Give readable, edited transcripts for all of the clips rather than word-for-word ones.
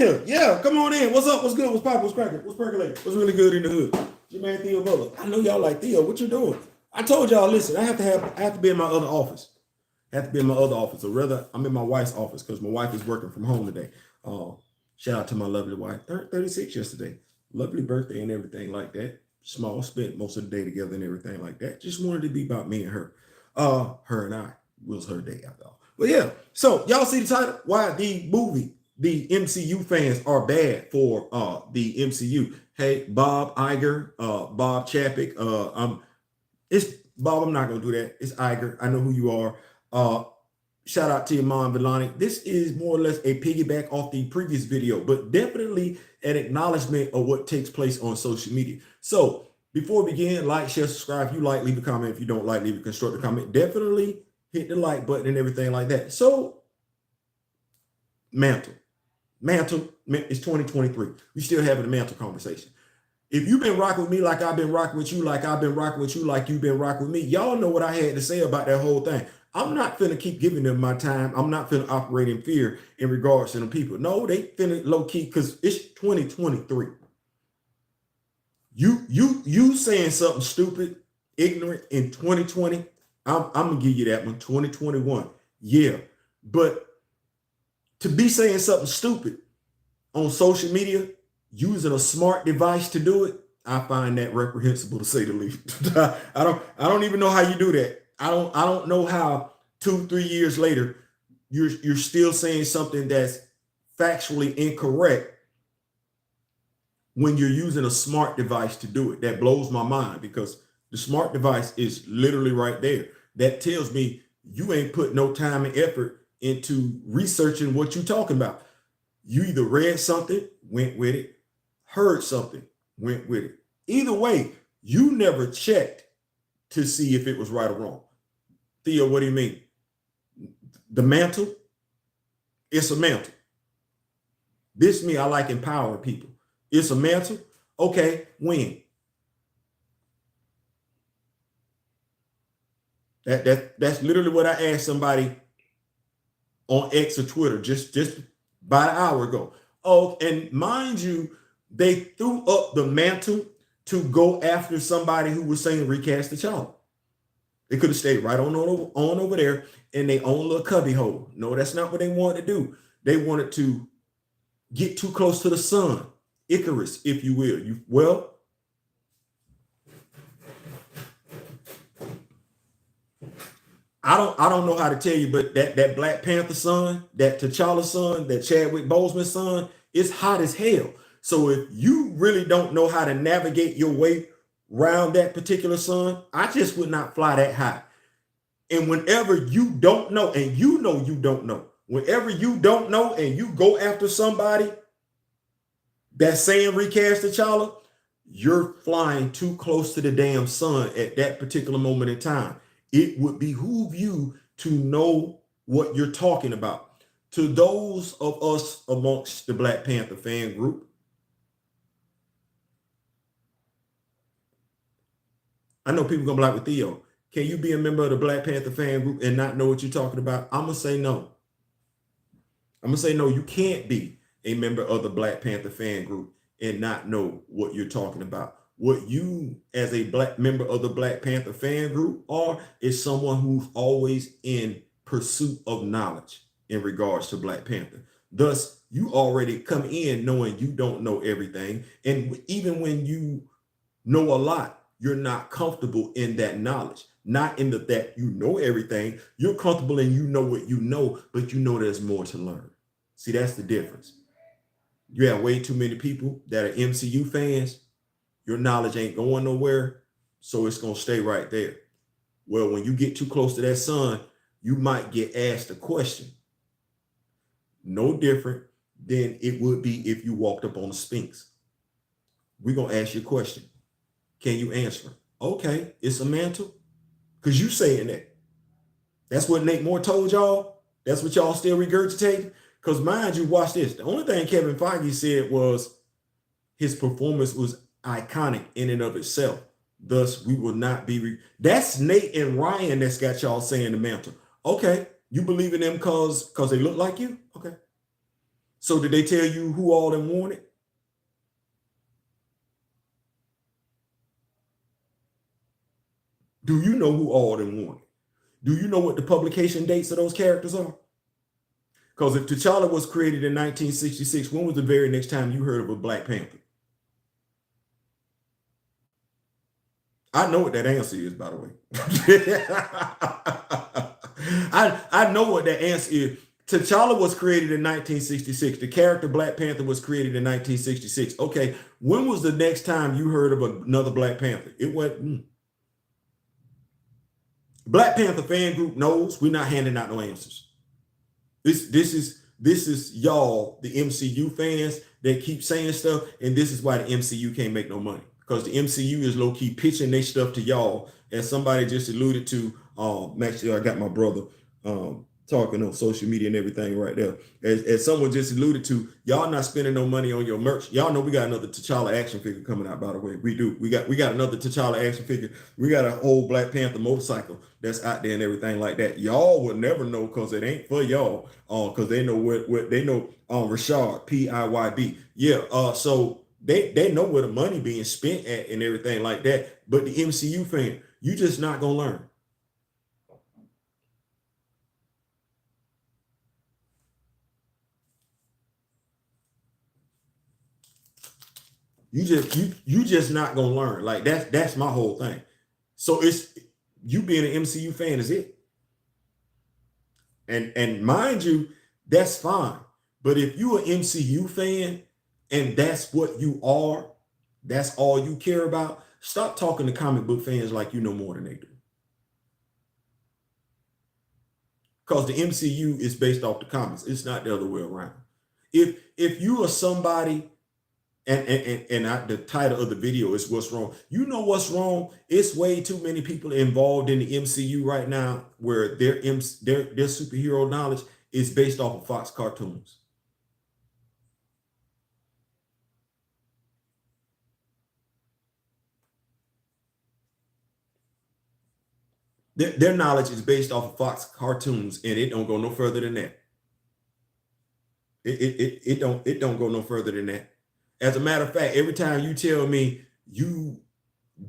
Yeah, come on in. What's up? What's good? What's poppin'? What's cracking? What's percolating? What's really good in the hood? It's your man Theo Butler. I know y'all like Theo. What you doing? I told y'all, listen, I have to be in my other office. I have to be in my other office, or rather, I'm in my wife's office because my wife is working from home today. Uh, Shout out to my lovely wife. 36 yesterday. Lovely birthday and everything like that. Small, spent most of the day together and everything like that. Just wanted to be about me and her. Her and I. It was her day after all. But yeah, so y'all see the title? Why the MCU fans are bad for the MCU. Hey, Bob Iger, Bob Chapek, it's Bob, I'm not gonna do that. It's Iger. I know who you are. Uh Shout out to your mom, Villani. This is more or less a piggyback off the previous video, but definitely an acknowledgement of what takes place on social media. So before we begin, like, share, subscribe. If you like, leave a comment. If you don't like, leave a constructive comment. Definitely hit the like button and everything like that. So, mantle. It's 2023. We still having a mantle conversation. If you've been rocking with me like I've been rocking with you, like I've been rocking with you, like you've been rocking with me, y'all know what I had to say about that whole thing. I'm not finna keep giving them my time. I'm not finna operate in fear in regards to them people. No, they finna low key because it's 2023. You saying something stupid, ignorant in 2020. I'm gonna give you that one. 2021. Yeah, but to be saying something stupid on social media using a smart device to do it, I find that reprehensible to say the least. I don't even know how you do that. I don't know how 2-3 years later you're still saying something that's factually incorrect when you're using a smart device to do it. That blows my mind because the smart device is literally right there. That tells me you ain't put no time and effort into researching what you're talking about. You either read something, went with it, heard something, went with it. Either way, you never checked to see if it was right or wrong. Theo, what do you mean? The mantle? It's a mantle. This me, I like empowering people. It's a mantle? Okay, when? That's literally what I asked somebody on X or Twitter just about an hour ago. Oh, and mind you, they threw up the mantle to go after somebody who was saying recast the child. They could have stayed right on over there in their own little cubby hole. No, that's not what they wanted to do. They wanted to get too close to the sun, Icarus, if you will. I don't know how to tell you, but that Black Panther son, that T'Challa son, that Chadwick Boseman son, it's hot as hell. So if you really don't know how to navigate your way around that particular sun, I just would not fly that high. And whenever you don't know, and you know you don't know, whenever you don't know and you go after somebody that's saying recast T'Challa, you're flying too close to the damn sun at that particular moment in time. It would behoove you to know what you're talking about. To those of us amongst the Black Panther fan group, I know people gonna be like, with Theo, can you be a member of the Black Panther fan group and not know what you're talking about? I'm gonna say no. I'm gonna say no, you can't be a member of the Black Panther fan group and not know what you're talking about. What you, as a black member of the Black Panther fan group, are is someone who's always in pursuit of knowledge in regards to Black Panther. Thus, you already come in knowing you don't know everything. And even when you know a lot, you're not comfortable in that knowledge. Not in that you know everything. You're comfortable and you know what you know, but you know there's more to learn. See, that's the difference. You have way too many people that are MCU fans. Your knowledge ain't going nowhere, so it's going to stay right there. Well, when you get too close to that sun, you might get asked a question. No different than it would be if you walked up on the Sphinx. We're going to ask you a question. Can you answer? Okay, it's a mantle. Because you saying that. That's what Nate Moore told y'all. That's what y'all still regurgitating. Because mind you, watch this. The only thing Kevin Feige said was his performance was iconic in and of itself. Thus, we will not be. That's Nate and Ryan that's got y'all saying the mantle. Okay, you believe in them because they look like you? Okay. So did they tell you who all them wanted? Do you know who all them wanted? Do you know what the publication dates of those characters are? Because if T'Challa was created in 1966, when was the very next time you heard of a Black Panther? I know what that answer is, by the way. I know what that answer is. T'Challa was created in 1966. The character Black Panther was created in 1966. Okay, when was the next time you heard of another Black Panther? It wasn't. Black Panther fan group knows we're not handing out no answers. This is y'all, the MCU fans that keep saying stuff, and this is why the MCU can't make no money, because the MCU is low key pitching their stuff to y'all, as somebody just alluded to. Actually, I got my brother talking on social media and everything right there. As someone just alluded to, y'all not spending no money on your merch. Y'all know we got another T'Challa action figure coming out, by the way. We do. We got another T'Challa action figure. We got a whole Black Panther motorcycle that's out there and everything like that. Y'all would never know because it ain't for y'all. Because they know what they know. Rashard, PIYB. Yeah. So they know where the money being spent at and everything like that. But the MCU fan, you just not gonna learn. You just not gonna learn. Like that's my whole thing. So it's you being an MCU fan is it. And mind you, that's fine. But if you an MCU fan and that's what you are, that's all you care about, stop talking to comic book fans like you know more than they do. Because the MCU is based off the comics. It's not the other way around. If you are somebody, the title of the video is what's wrong. You know what's wrong? It's way too many people involved in the MCU right now where their superhero knowledge is based off of Fox cartoons. Their knowledge is based off of Fox cartoons, and it don't go no further than that. It don't go no further than that. As a matter of fact, every time you tell me you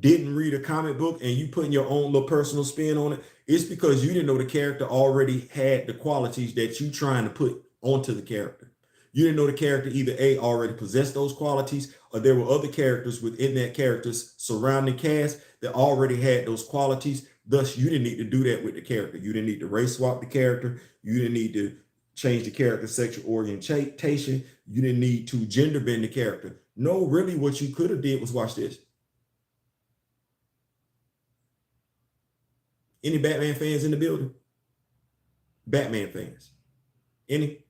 didn't read a comic book and you putting your own little personal spin on it, it's because you didn't know the character already had the qualities that you trying to put onto the character. You didn't know the character either A, already possessed those qualities, or there were other characters within that character's surrounding cast that already had those qualities. Thus, you didn't need to do that with the character. You didn't need to race swap the character. You didn't need to change the character's sexual orientation. You didn't need to gender bend the character. No, really what you could have did was watch this. Any Batman fans in the building? Batman fans? Any?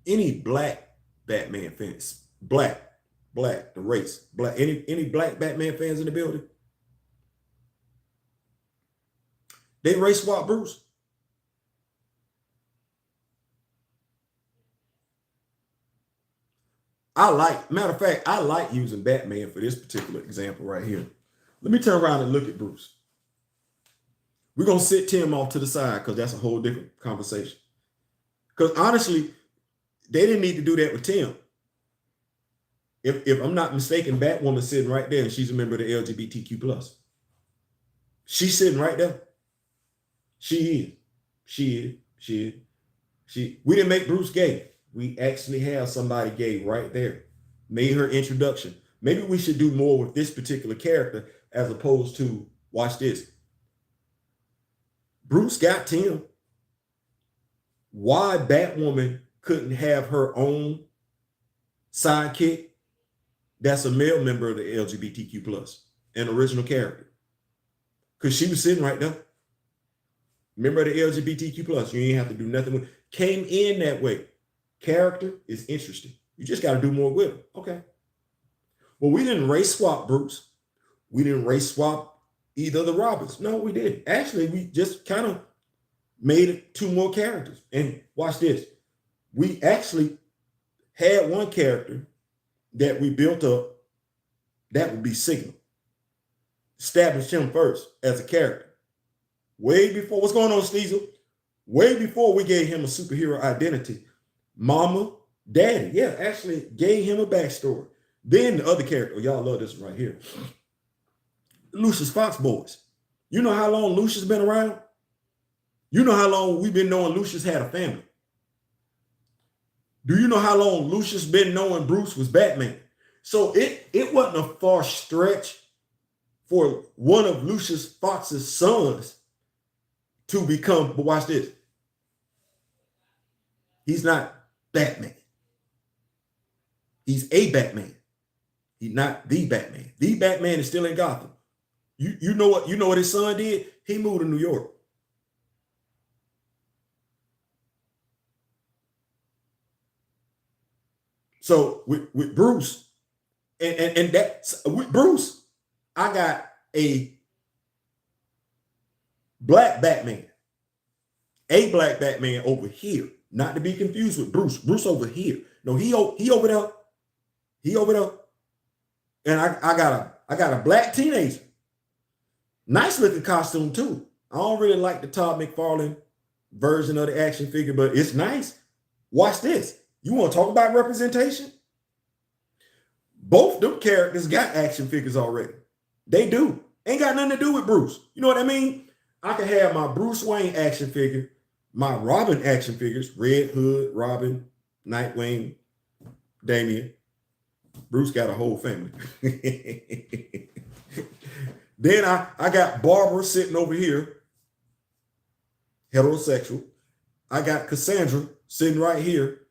Any black Batman fans? Black, the race, black. Any black Batman fans in the building? They race swap Bruce. Matter of fact, I like using Batman for this particular example right here. Let me turn around and look at Bruce. We're going to sit Tim off to the side because that's a whole different conversation. Because honestly, they didn't need to do that with Tim. If I'm not mistaken, Batwoman's sitting right there and she's a member of the LGBTQ+. She's sitting right there. She is. We didn't make Bruce gay. We actually have somebody gay right there. Made her introduction. Maybe we should do more with this particular character as opposed to, watch this. Bruce got Tim. Why Batwoman couldn't have her own sidekick that's a male member of the LGBTQ+, an original character? Because she was sitting right there. Member of the LGBTQ+, you ain't have to do nothing with. Came in that way. Character is interesting. You just got to do more with him. Okay. Well, we didn't race swap Bruce. We didn't race swap either of the Robins. No, we didn't. Actually, we just kind of made it two more characters. And watch this. We actually had one character that we built up that would be Signal. Established him first as a character. Way before. What's going on, Steezel? way before we gave him a superhero identity. Mama, daddy, yeah, actually gave him a backstory. Then the other character, y'all love this right here. Lucius Fox boys. You know how long Lucius been around? You know how long we've been knowing Lucius had a family? Do you know how long Lucius been knowing Bruce was Batman? So it wasn't a far stretch for one of Lucius Fox's sons to become, but watch this. He's not Batman. He's a Batman. He's not the Batman. The Batman is still in Gotham. You know what his son did? He moved to New York. So with Bruce, and that's with Bruce, I got a black Batman. A black Batman over here. Not to be confused with Bruce. Bruce over here. No, he over there. He over there. And I got a black teenager. Nice looking costume too. I don't really like the Todd McFarlane version of the action figure, but it's nice. Watch this. You want to talk about representation? Both them characters got action figures already. They do. Ain't got nothing to do with Bruce. You know what I mean? I can have my Bruce Wayne action figure, my Robin action figures, Red Hood, Robin, Nightwing, Damian. Bruce got a whole family. Then I got Barbara sitting over here, heterosexual. I got Cassandra sitting right here,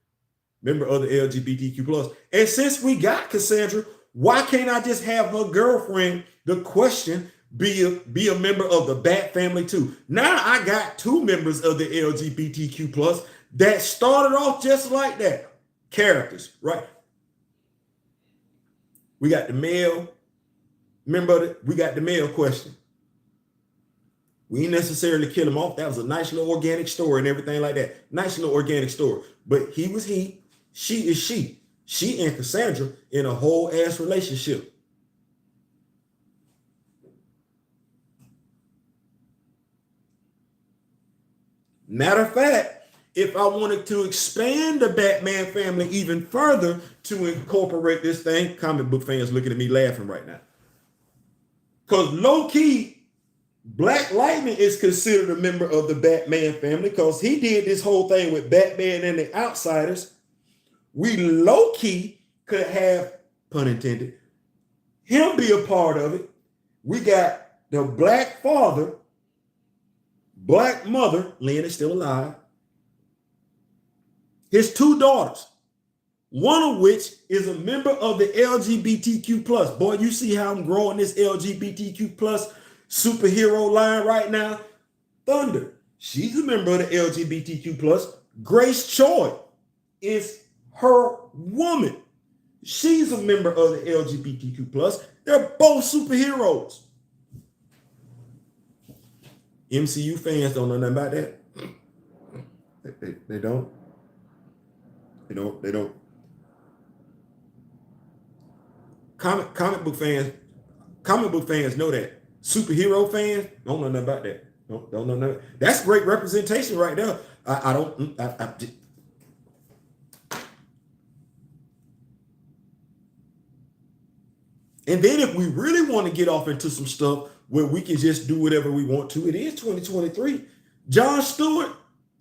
member of the LGBTQ+. And since we got Cassandra, why can't I just have her girlfriend, the Question, be a member of the Bat family too? Now I got two members of the LGBTQ+ that started off just like that. Characters, right? We got the male, remember, we got the male Question. We ain't necessarily kill him off. That was a nice little organic story and everything like that. Nice little organic story. But he was he, she is she. She and Cassandra in a whole ass relationship. Matter of fact, if I wanted to expand the Batman family even further to incorporate this thing, comic book fans looking at me laughing right now. Because low-key, Black Lightning is considered a member of the Batman family because he did this whole thing with Batman and the Outsiders. We low-key could have, pun intended, him be a part of it. We got the black father, black mother, Lynn is still alive, his two daughters, one of which is a member of the LGBTQ+. Boy, you see how I'm growing this LGBTQ+ superhero line right now? Thunder, she's a member of the LGBTQ+. Grace Choi is her woman. She's a member of the LGBTQ+. They're both superheroes. MCU fans don't know nothing about that. They don't. They don't. Comic book fans know that. Superhero fans don't know nothing about that. Don't know nothing. That's great representation right there. I don't. And then if we really want to get off into some stuff where we can just do whatever we want to, it is 2023. John Stewart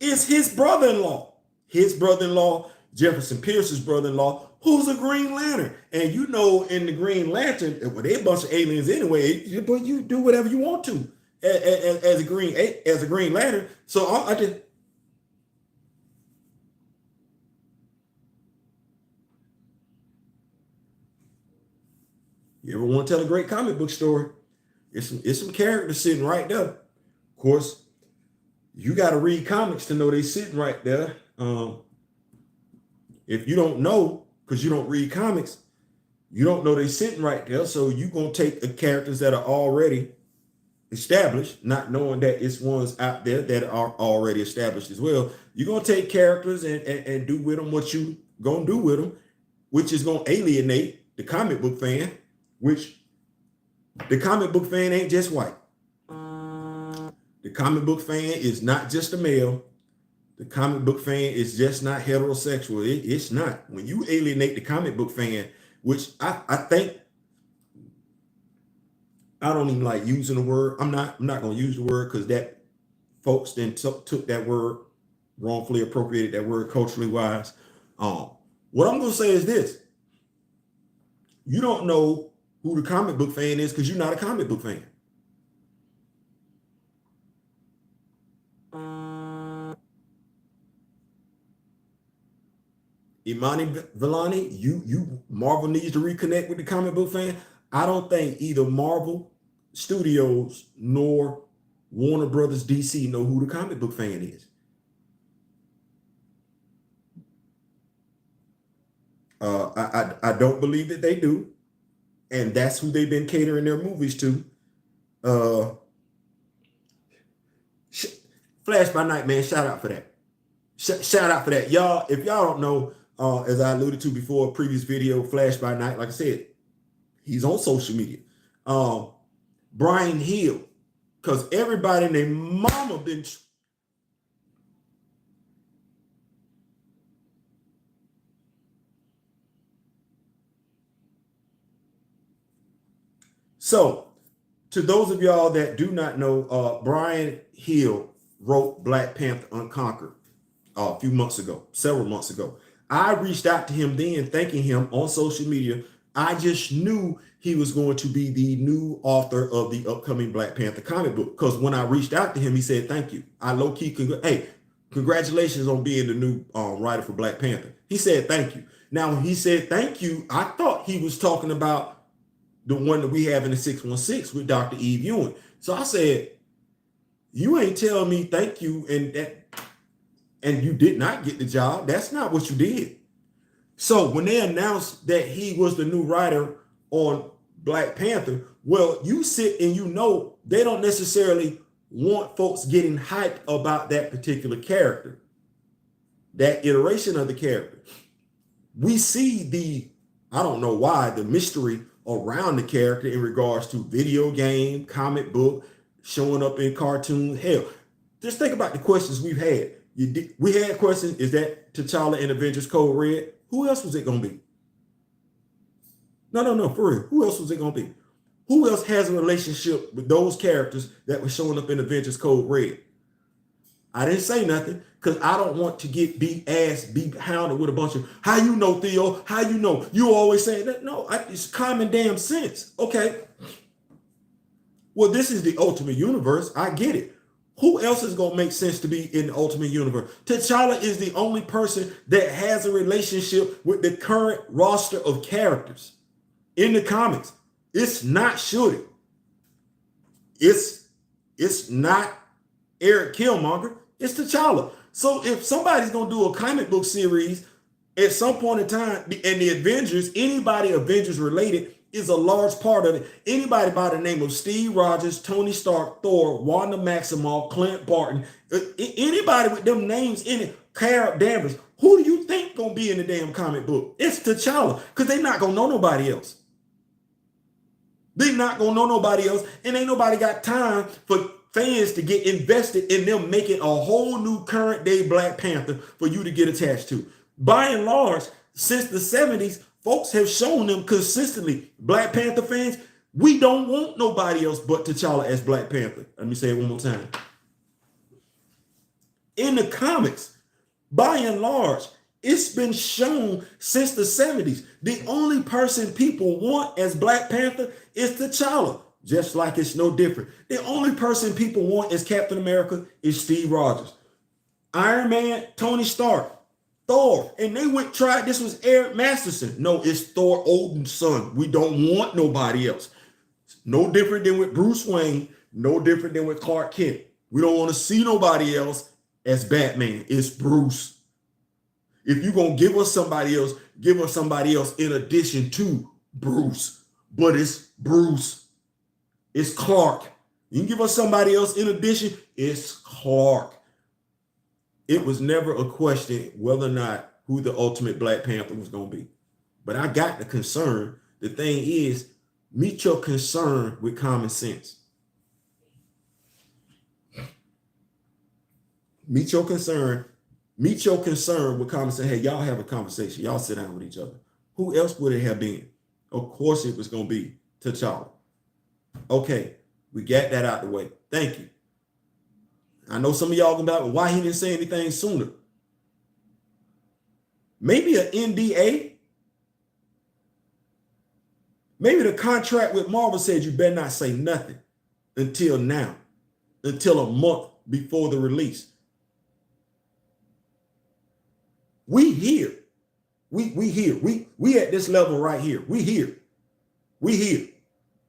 is his brother-in-law. His brother-in-law, Jefferson Pierce's brother-in-law, who's a Green Lantern. And you know, in the Green Lantern, well, they're a bunch of aliens anyway, but you do whatever you want to as a Green Lantern. So I just... You ever want to tell a great comic book story? It's some characters sitting right there. Of course, you got to read comics to know they're sitting right there. If you don't know, because you don't read comics, you don't know they're sitting right there. So you're going to take the characters that are already established, not knowing that it's ones out there that are already established as well. You're going to take characters and do with them what you going to do with them, which is going to alienate the comic book fan, which the comic book fan ain't just white. The comic book fan is not just a male. The comic book fan is just not heterosexual. It's not. When you alienate the comic book fan, which I think, I don't even like using the word. I'm not going to use the word because that folks then took that word, wrongfully appropriated that word culturally wise. What I'm going to say is this. You don't know who the comic book fan is because you're not a comic book fan. Imani Vellani, you Marvel needs to reconnect with the comic book fan. I don't think either Marvel Studios nor Warner Brothers DC know who the comic book fan is. I don't believe that they do, and that's who they've been catering their movies to. Flash by Night, man, shout out for that. Shout out for that, y'all. If y'all don't know, as I alluded to before, previous video, Flash by Night, like I said, he's on social media. Brian Hill, because everybody and their mama been. So, to those of y'all that do not know, Brian Hill wrote Black Panther Unconquered a few months ago, several months ago. I reached out to him then, thanking him on social media. I just knew he was going to be the new author of the upcoming Black Panther comic book. Because when I reached out to him, he said, thank you. I low-key, hey, congratulations on being the new writer for Black Panther. He said, thank you. Now, when he said, thank you, I thought he was talking about the one that we have in the 616 with Dr. Eve Ewing. So I said, you ain't telling me thank you and you did not get the job. That's not what you did. So when they announced that he was the new writer on Black Panther, well, you sit and you know they don't necessarily want folks getting hyped about that particular character, that iteration of the character. We see I don't know why, the mystery around the character in regards to video game, comic book, showing up in cartoons. Hell, just think about the questions we've had. We had questions, is that T'Challa in Avengers Code Red? Who else was it going to be? No, for real. Who else was it going to be? Who else has a relationship with those characters that were showing up in Avengers Code Red? I didn't say nothing because I don't want to be hounded with a bunch of, how you know, Theo? How you know? You always saying that. No, it's common damn sense. Okay. Well, this is the Ultimate Universe. I get it. Who else is going to make sense to be in the Ultimate Universe? T'Challa is the only person that has a relationship with the current roster of characters in the comics. It's not Shuri. It's not Eric Killmonger. It's T'Challa. So if somebody's going to do a comic book series at some point in time, and the Avengers, anybody Avengers related is a large part of it. Anybody by the name of Steve Rogers, Tony Stark, Thor, Wanda Maximoff, Clint Barton, anybody with them names in it, Carol Danvers, who do you think gonna be in the damn comic book? It's T'Challa, because they're not gonna know nobody else. They're not gonna know nobody else, and ain't nobody got time for fans to get invested in them making a whole new current day Black Panther for you to get attached to. By and large, since the 70s, folks have shown them consistently, Black Panther fans, we don't want nobody else but T'Challa as Black Panther. Let me say it one more time. In the comics, by and large, it's been shown since the 70s. The only person people want as Black Panther is T'Challa, just like it's no different. The only person people want as Captain America is Steve Rogers. Iron Man, Tony Stark, Thor, and they tried, this was Eric Masterson. No, it's Thor Odin's son. We don't want nobody else. No different than with Bruce Wayne, no different than with Clark Kent. We don't want to see nobody else as Batman. It's Bruce. If you're going to give us somebody else in addition to Bruce. But it's Bruce. It's Clark. You can give us somebody else in addition, it's Clark. It was never a question whether or not who the ultimate Black Panther was going to be. But I got the concern. The thing is, meet your concern with common sense. Meet your concern Meet your concern with common sense. Hey, y'all have a conversation. Y'all sit down with each other. Who else would it have been? Of course it was going to be T'Challa. Okay, we got that out the way. Thank you. I know some of y'all gonna be like, why he didn't say anything sooner? Maybe an NDA. Maybe the contract with Marvel said you better not say nothing until now, until a month before the release. We here. We here. We at this level right here. We here. We here.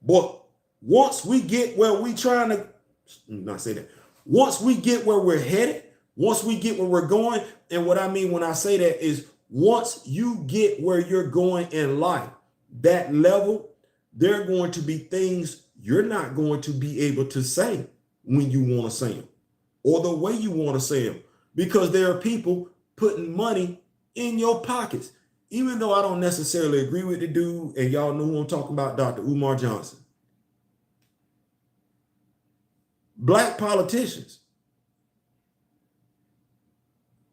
But once we get where we trying to, not say that. Once we get where we're headed, once we get where we're going, and what I mean when I say that is once you get where you're going in life, that level, there are going to be things you're not going to be able to say when you want to say them or the way you want to say them, because there are people putting money in your pockets. Even though I don't necessarily agree with the dude, and y'all know who I'm talking about, Dr. Umar Johnson. Black politicians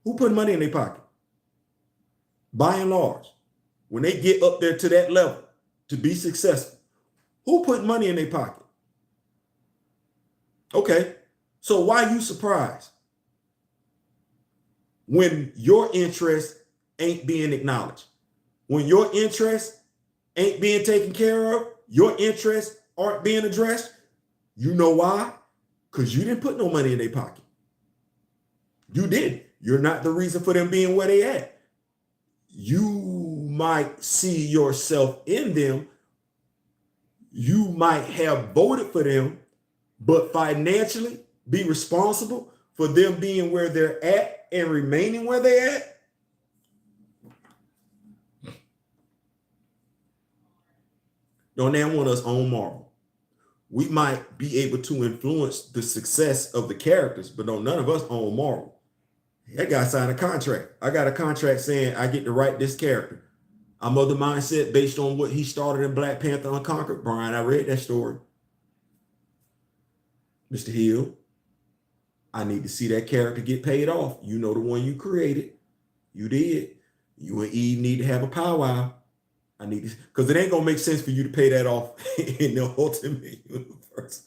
who put money in their pocket, by and large, when they get up there to that level to be successful, who put money in their pocket? Okay, so why are you surprised when your interest ain't being acknowledged? When your interests ain't being taken care of, your interests aren't being addressed? You know why? Because you didn't put no money in their pocket. You didn't. You're not the reason for them being where they at. You might see yourself in them. You might have voted for them, but financially be responsible for them being where they're at and remaining where they're at. Don't they want us on Marvel? We might be able to influence the success of the characters, but no, none of us own Marvel. That guy signed a contract. I got a contract saying I get to write this character. I'm of the mindset based on what he started in Black Panther Unconquered. Brian, I read that story. Mr. Hill, I need to see that character get paid off. You know the one you created. You did. You and Eve need to have a powwow. I need to, because it ain't gonna make sense for you to pay that off in the Ultimate Universe.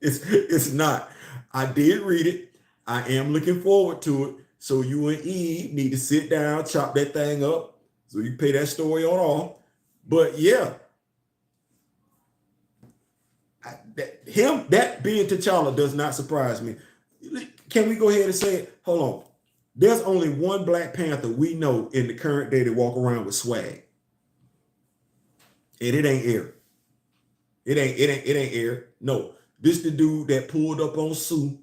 It's not. I did read it. I am looking forward to it. So you and Eve need to sit down, chop that thing up, so you pay that story on off. But yeah, that being T'Challa does not surprise me. Can we go ahead and say it? Hold on. There's only one Black Panther we know in the current day that walk around with swag. And it ain't Air. It ain't Air. No. This the dude that pulled up on Sue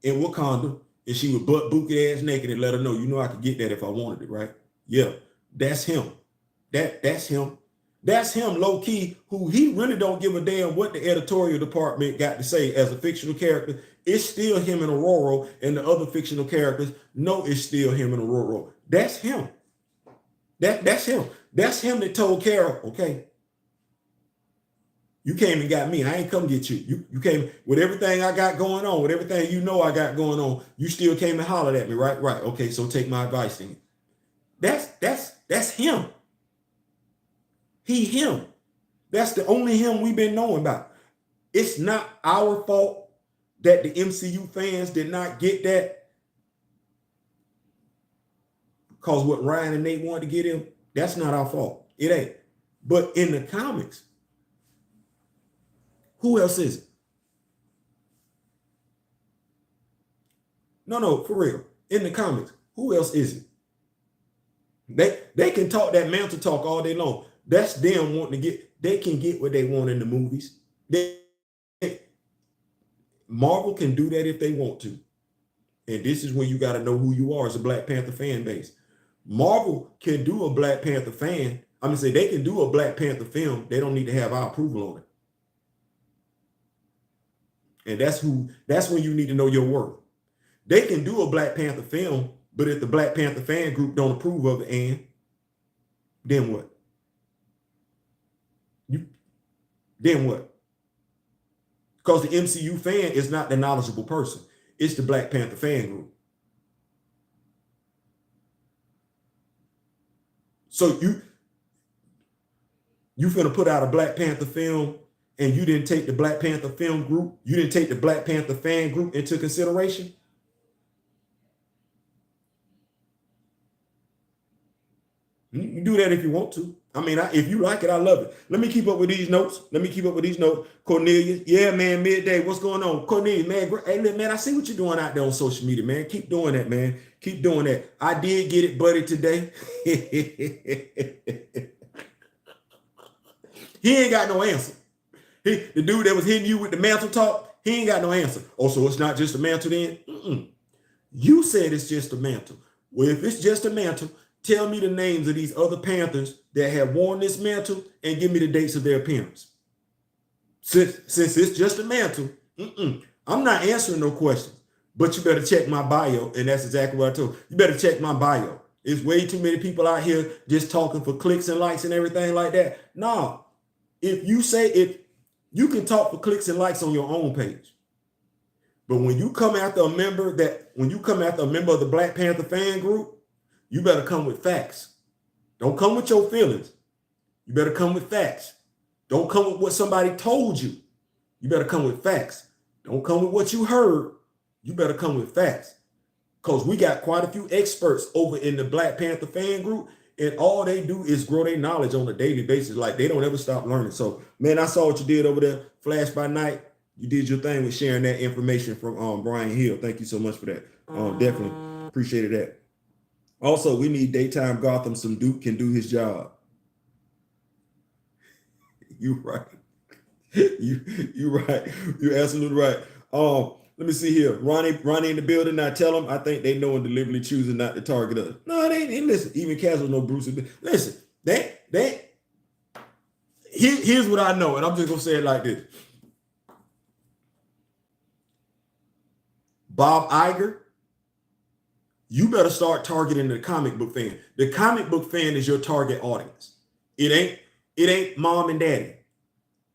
in Wakanda, and she was butt bookie ass naked and let her know, you know, I could get that if I wanted it, right? Yeah, that's him. That's him. That's him, low key, who he really don't give a damn what the editorial department got to say as a fictional character. It's still him and Aurora, and the other fictional characters know it's still him and Aurora. That's him. That's him. That's him that told Carol, okay, you came and got me. I ain't come get you. You came with everything I got going on, with everything you know I got going on. You still came and hollered at me, right? Right. Okay, so take my advice then. That's him. Him. That's the only him we've been knowing about. It's not our fault that the MCU fans did not get that, because what Ryan and Nate wanted to get him, that's not our fault. It ain't. But in the comics, who else is it? No, for real. In the comics, who else is it? They can talk that mantle talk all day long. That's them wanting to get, they can get what they want in the movies. Marvel can do that if they want to. And this is when you got to know who you are as a Black Panther fan base. Marvel can do a Black Panther fan. I'm going to say they can do a Black Panther film. They don't need to have our approval on it. And that's when you need to know your worth. They can do a Black Panther film, but if the Black Panther fan group don't approve of it, and then what? Then what? Because the MCU fan is not the knowledgeable person. It's the Black Panther fan group. So you finna put out a Black Panther film and you didn't take the Black Panther film group, you didn't take the Black Panther fan group into consideration? You do that if you want to. I mean, if you like it, I love it. Let me keep up with these notes. Cornelius, yeah, man, midday. What's going on? Cornelius, man, hey, man, I see what you're doing out there on social media, man. Keep doing that, man. Keep doing that. I did get it, buddy, today. He ain't got no answer. The dude that was hitting you with the mantle talk, he ain't got no answer. Oh, so it's not just a mantle then? You said it's just a mantle. Well, if it's just a mantle, tell me the names of these other Panthers that have worn this mantle and give me the dates of their appearance. Since it's just a mantle, I'm not answering no questions. But you better check my bio, and that's exactly what I told you. You better check my bio. There's way too many people out here just talking for clicks and likes and everything like that. No. If you can talk for clicks and likes on your own page, but when you come after a member of the Black Panther fan group, you better come with facts. Don't come with your feelings. You better come with facts. Don't come with what somebody told you. You better come with facts. Don't come with what you heard. You better come with facts. Because we got quite a few experts over in the Black Panther fan group, and all they do is grow their knowledge on a daily basis. Like, they don't ever stop learning. So, man, I saw what you did over there, Flash by Night. You did your thing with sharing that information from Brian Hill. Thank you so much for that. Definitely appreciated that. Also, we need daytime Gotham. Some Duke can do his job. You right. You right. You're absolutely right. Let me see here. Ronnie in the building. I tell them I think they know and deliberately choosing not to target us. No, they ain't. Listen, even Castle know Bruce. Listen, here's what I know, and I'm just gonna say it like this. Bob Iger, you better start targeting the comic book fan. The comic book fan is your target audience. It ain't mom and daddy,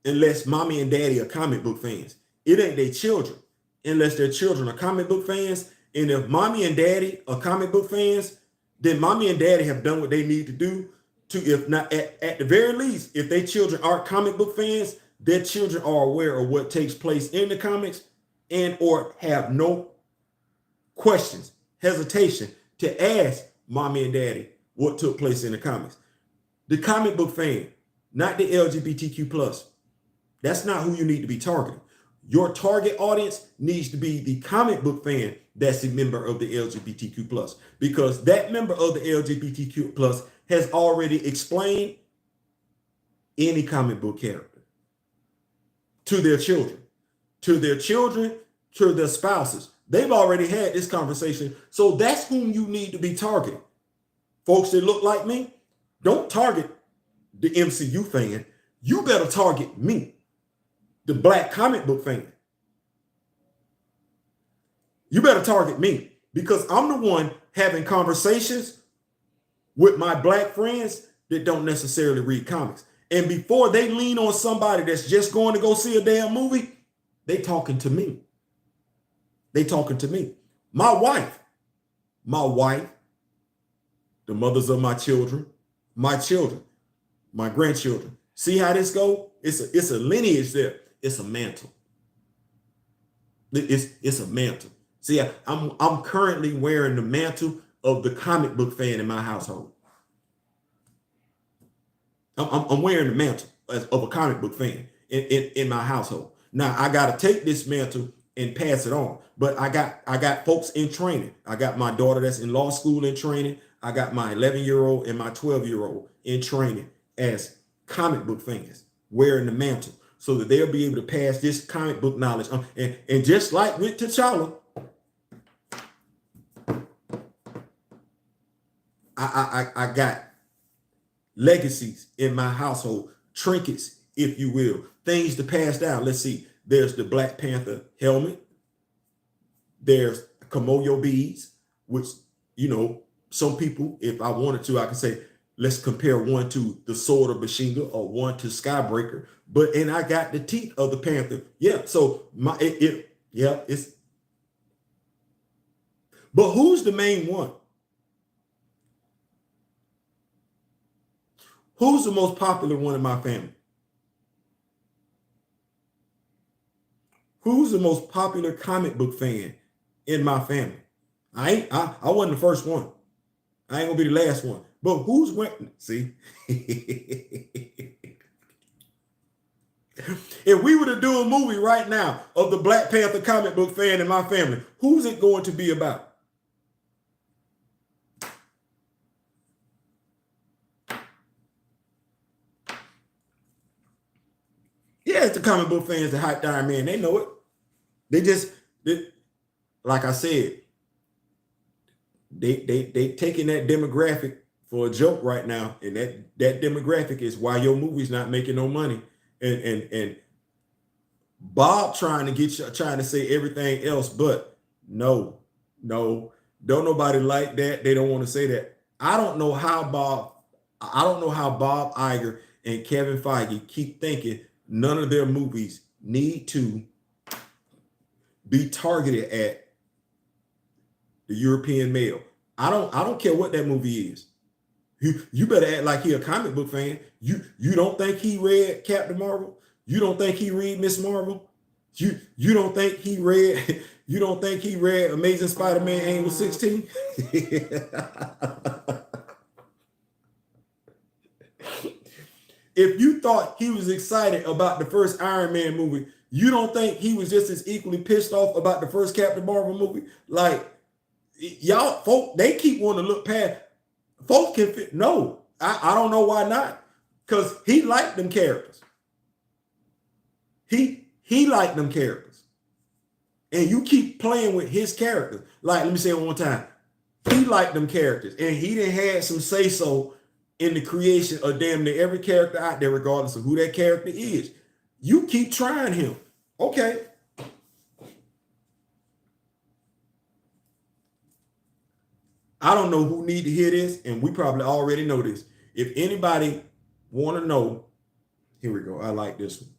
unless mommy and daddy are comic book fans. It ain't their children, unless their children are comic book fans. And if mommy and daddy are comic book fans, then mommy and daddy have done what they need to do to, if not at the very least, if their children aren't comic book fans, their children are aware of what takes place in the comics and or have no questions, hesitation to ask mommy and daddy what took place in the comics. The comic book fan, not the LGBTQ plus. That's not who you need to be targeting. Your target audience needs to be the comic book fan that's a member of the LGBTQ plus, because that member of the LGBTQ plus has already explained any comic book character to their children, to their spouses. They've already had this conversation. So that's whom you need to be targeting. Folks that look like me, don't target the MCU fan. You better target me, the Black comic book fan. You better target me, because I'm the one having conversations with my Black friends that don't necessarily read comics. And before they lean on somebody that's just going to go see a damn movie, they talking to me. They talking to me. My wife, the mothers of my children, my grandchildren. See how this go? It's a lineage there. It's a mantle. It's a mantle. See, I'm currently wearing the mantle of the comic book fan in my household. I'm wearing the mantle of a comic book fan in my household. Now I gotta take this mantle and pass it on. But I got folks in training. I got my daughter that's in law school in training. I got my 11-year-old and my 12-year-old in training as comic book fans, wearing the mantle, so that they'll be able to pass this comic book knowledge on. And just like with T'Challa, I got legacies in my household, trinkets, if you will, things to pass down. Let's see. There's the Black Panther helmet. There's Komoyo beads, which, some people, if I wanted to, I could say, let's compare one to the sword of Bashinga or one to Skybreaker. And I got the teeth of the Panther. Yeah. So it's. But who's the main one? Who's the most popular one in my family? Who's the most popular comic book fan in my family? I wasn't the first one. I ain't gonna be the last one. But who's went? See, if we were to do a movie right now of the Black Panther comic book fan in my family, who's it going to be about? Yeah, it's the comic book fans that hyped Iron Man. They know it. Like I said, they taking that demographic for a joke right now, and that demographic is why your movie's not making no money. And Bob trying to say everything else, but no, don't nobody like that. They don't want to say that. I don't know how Bob Iger and Kevin Feige keep thinking none of their movies need to be targeted at the European male. I don't care what that movie is. You better act like he a comic book fan. You don't think he read Captain Marvel? You don't think he read Miss Marvel? You don't think he read Amazing Spider-Man Annual 16? If you thought he was excited about the first Iron Man movie, you don't think he was just as equally pissed off about the first Captain Marvel movie? Like, y'all folk, they keep wanting to look past. Folks can fit. No, I don't know why not. Because he liked them characters. He liked them characters. And you keep playing with his characters. Like, let me say it one more time. He liked them characters. And he done had some say-so in the creation of damn near every character out there, regardless of who that character is. You keep trying him. Okay. I don't know who need to hear this, and we probably already know this. If anybody want to know, here we go. I like this one.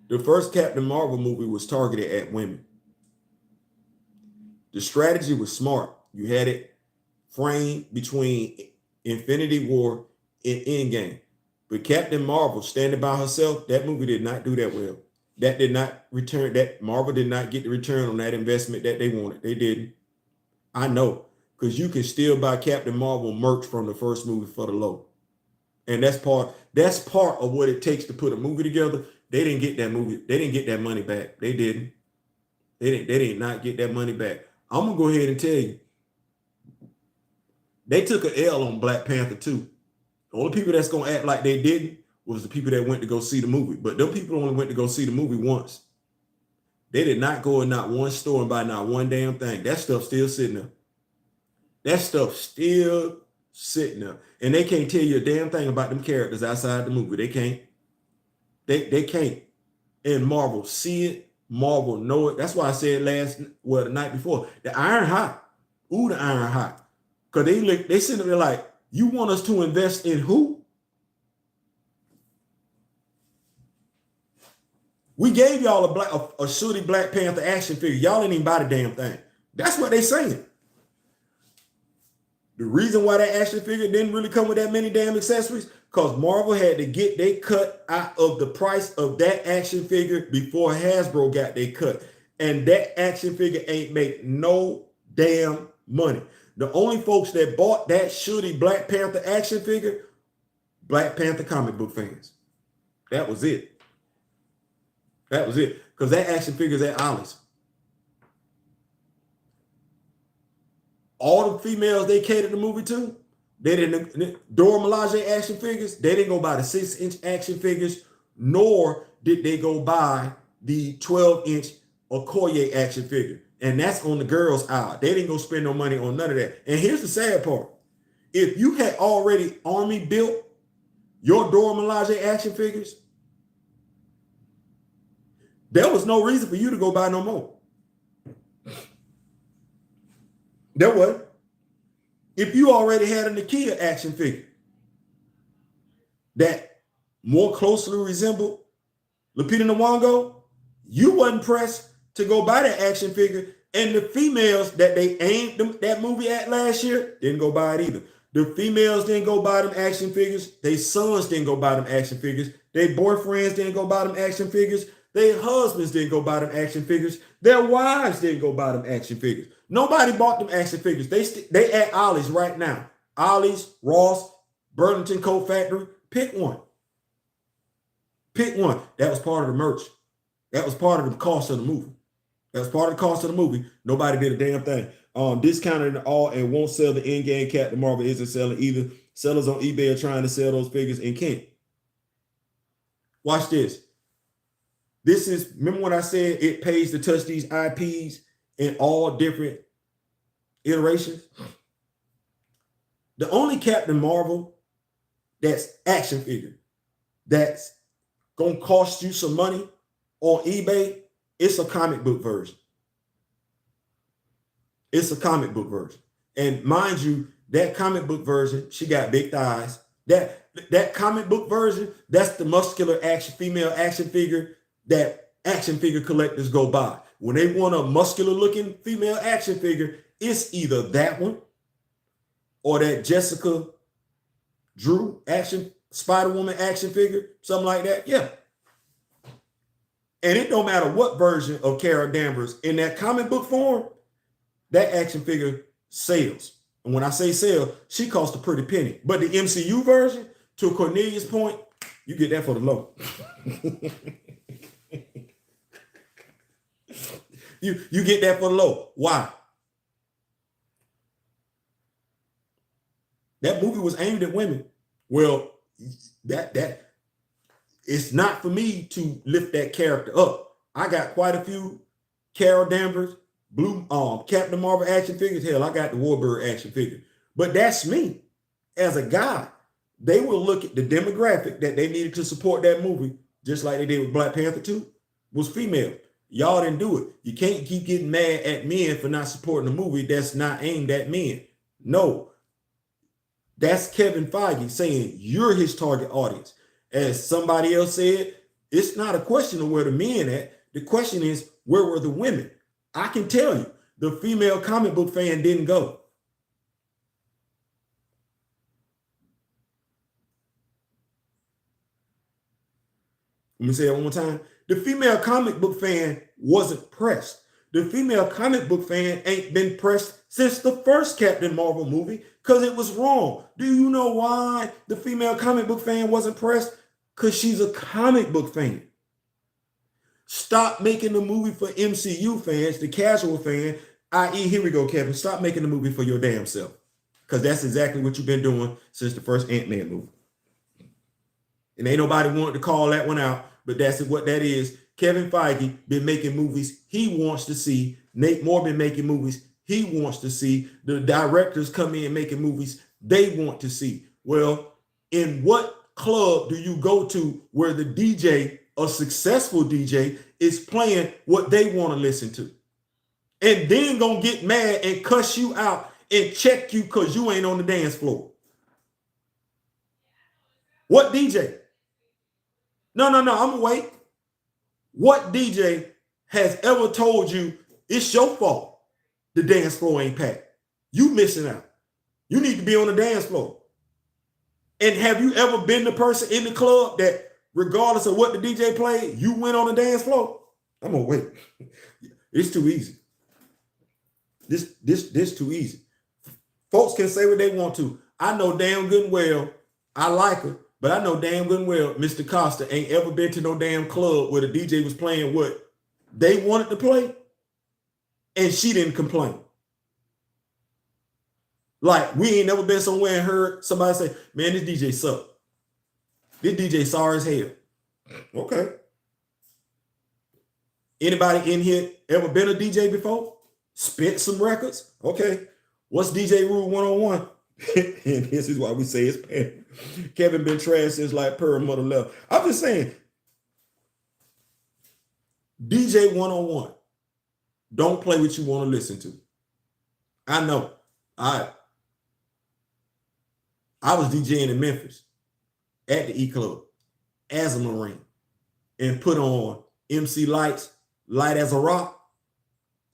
The first Captain Marvel movie was targeted at women. The strategy was smart. You had it framed between Infinity War and Endgame. But Captain Marvel, standing by herself, that movie did not do that well. That did not return, that Marvel did not get the return on that investment that they wanted. They didn't. I know, because you can still buy Captain Marvel merch from the first movie for the low. And that's part of what it takes to put a movie together. They didn't get that movie. They didn't get that money back. They didn't. They did not get that money back. I'm going to go ahead and tell you. They took an L on Black Panther 2. The only people that's going to act like they didn't was the people that went to go see the movie. But them people only went to go see the movie once. They did not go in not one store and buy not one damn thing. That stuff's still sitting there. That stuff's still sitting there. And they can't tell you a damn thing about them characters outside the movie. They can't. They can't. And Marvel see it. Marvel know it. That's why I said the night before, the iron hot. Ooh, the iron hot. Because they sitting there like, you want us to invest in who? We gave y'all a shooty Black Panther action figure. Y'all didn't even buy the damn thing. That's what they saying. The reason why that action figure didn't really come with that many damn accessories, because Marvel had to get they cut out of the price of that action figure before Hasbro got their cut. And that action figure ain't make no damn money. The only folks that bought that shitty Black Panther action figure, Black Panther comic book fans. That was it. That was it. Because that action figure's at Ollie's. All the females they catered the movie to, they didn't, Dora Milaje action figures, they didn't go buy the 6-inch action figures, nor did they go buy the 12-inch Okoye action figure. And that's on the girls' aisle. They didn't go spend no money on none of that. And here's the sad part. If you had already Army built your Dora Milaje action figures, there was no reason for you to go buy no more. There was. If you already had a Nakia action figure that more closely resembled Lupita Nyong'o, you wasn't pressed to go buy that action figure And the females that they aimed that movie at last year didn't go buy it either. The females didn't go buy them action figures. Their sons didn't go buy them action figures. Their boyfriends didn't go buy them action figures. Their husbands didn't go buy them action figures. Their wives didn't go buy them action figures. Nobody bought them action figures. They at Ollie's right now. Ollie's, Ross, Burlington Coat Factory. Pick one. Pick one. That was part of the merch. That was part of the cost of the movie. That's part of the cost of the movie. Nobody did a damn thing. Discounted it all and won't sell the in-game Captain Marvel isn't selling either. Sellers on eBay are trying to sell those figures and can't. Watch this. This is, remember when I said it pays to touch these IPs in all different iterations? The only Captain Marvel that's action figure that's going to cost you some money on eBay, it's a comic book version. It's a comic book version. And mind you, that comic book version, she got big thighs. That comic book version, that's the muscular female action figure that action figure collectors go buy. When they want a muscular looking female action figure, it's either that one or that Jessica Drew Spider-Woman action figure, something like that. Yeah. And it don't matter what version of Carol Danvers in that comic book form, that action figure sells. And when I say sell, she costs a pretty penny. But the MCU version, to Cornelius' point, you get that for the low. You get that for the low. Why? That movie was aimed at women. Well, that it's not for me to lift that character up. I got quite a few Carol Danvers, Captain Marvel action figures. Hell, I got the Warbird action figure. But that's me. As a guy, they will look at the demographic that they needed to support that movie, just like they did with Black Panther 2, was female. Y'all didn't do it. You can't keep getting mad at men for not supporting a movie that's not aimed at men. No. That's Kevin Feige saying you're his target audience. As somebody else said, it's not a question of where the men at. The question is, where were the women? I can tell you, the female comic book fan didn't go. Let me say it one more time. The female comic book fan wasn't pressed. The female comic book fan ain't been pressed since the first Captain Marvel movie because it was wrong. Do you know why the female comic book fan wasn't pressed? Because she's a comic book fan. Stop making the movie for MCU fans, the casual fan, i.e., here we go, Kevin, stop making the movie for your damn self. Because that's exactly what you've been doing since the first Ant-Man movie. And ain't nobody wanted to call that one out, but that's what that is. Kevin Feige been making movies he wants to see. Nate Moore been making movies he wants to see. The directors come in making movies they want to see. Well, in what club do you go to where the DJ, a successful DJ, is playing what they want to listen to? And then gonna get mad and cuss you out and check you because you ain't on the dance floor. What DJ? No, I'm gonna wait. What DJ has ever told you it's your fault the dance floor ain't packed? You missing out. You need to be on the dance floor. And have you ever been the person in the club that regardless of what the DJ played, you went on the dance floor? I'm gonna wait. It's too easy. This too easy. Folks can say what they want to. I know damn good and well I like her, but I know damn good and well Mr. Costa ain't ever been to no damn club where the DJ was playing what they wanted to play, and she didn't complain. Like, we ain't never been somewhere and heard somebody say, man, this DJ sucked. This DJ sorry as hell. Okay. Anybody in here ever been a DJ before? Spent some records? Okay. What's DJ Rule 101? And this is why we say it's pen. Kevin been trash since like per mother left. I'm just saying, DJ 101. Don't play what you want to listen to. I know. I was DJing in Memphis at the E Club as a Marine and put on MC Lights, Light as a Rock.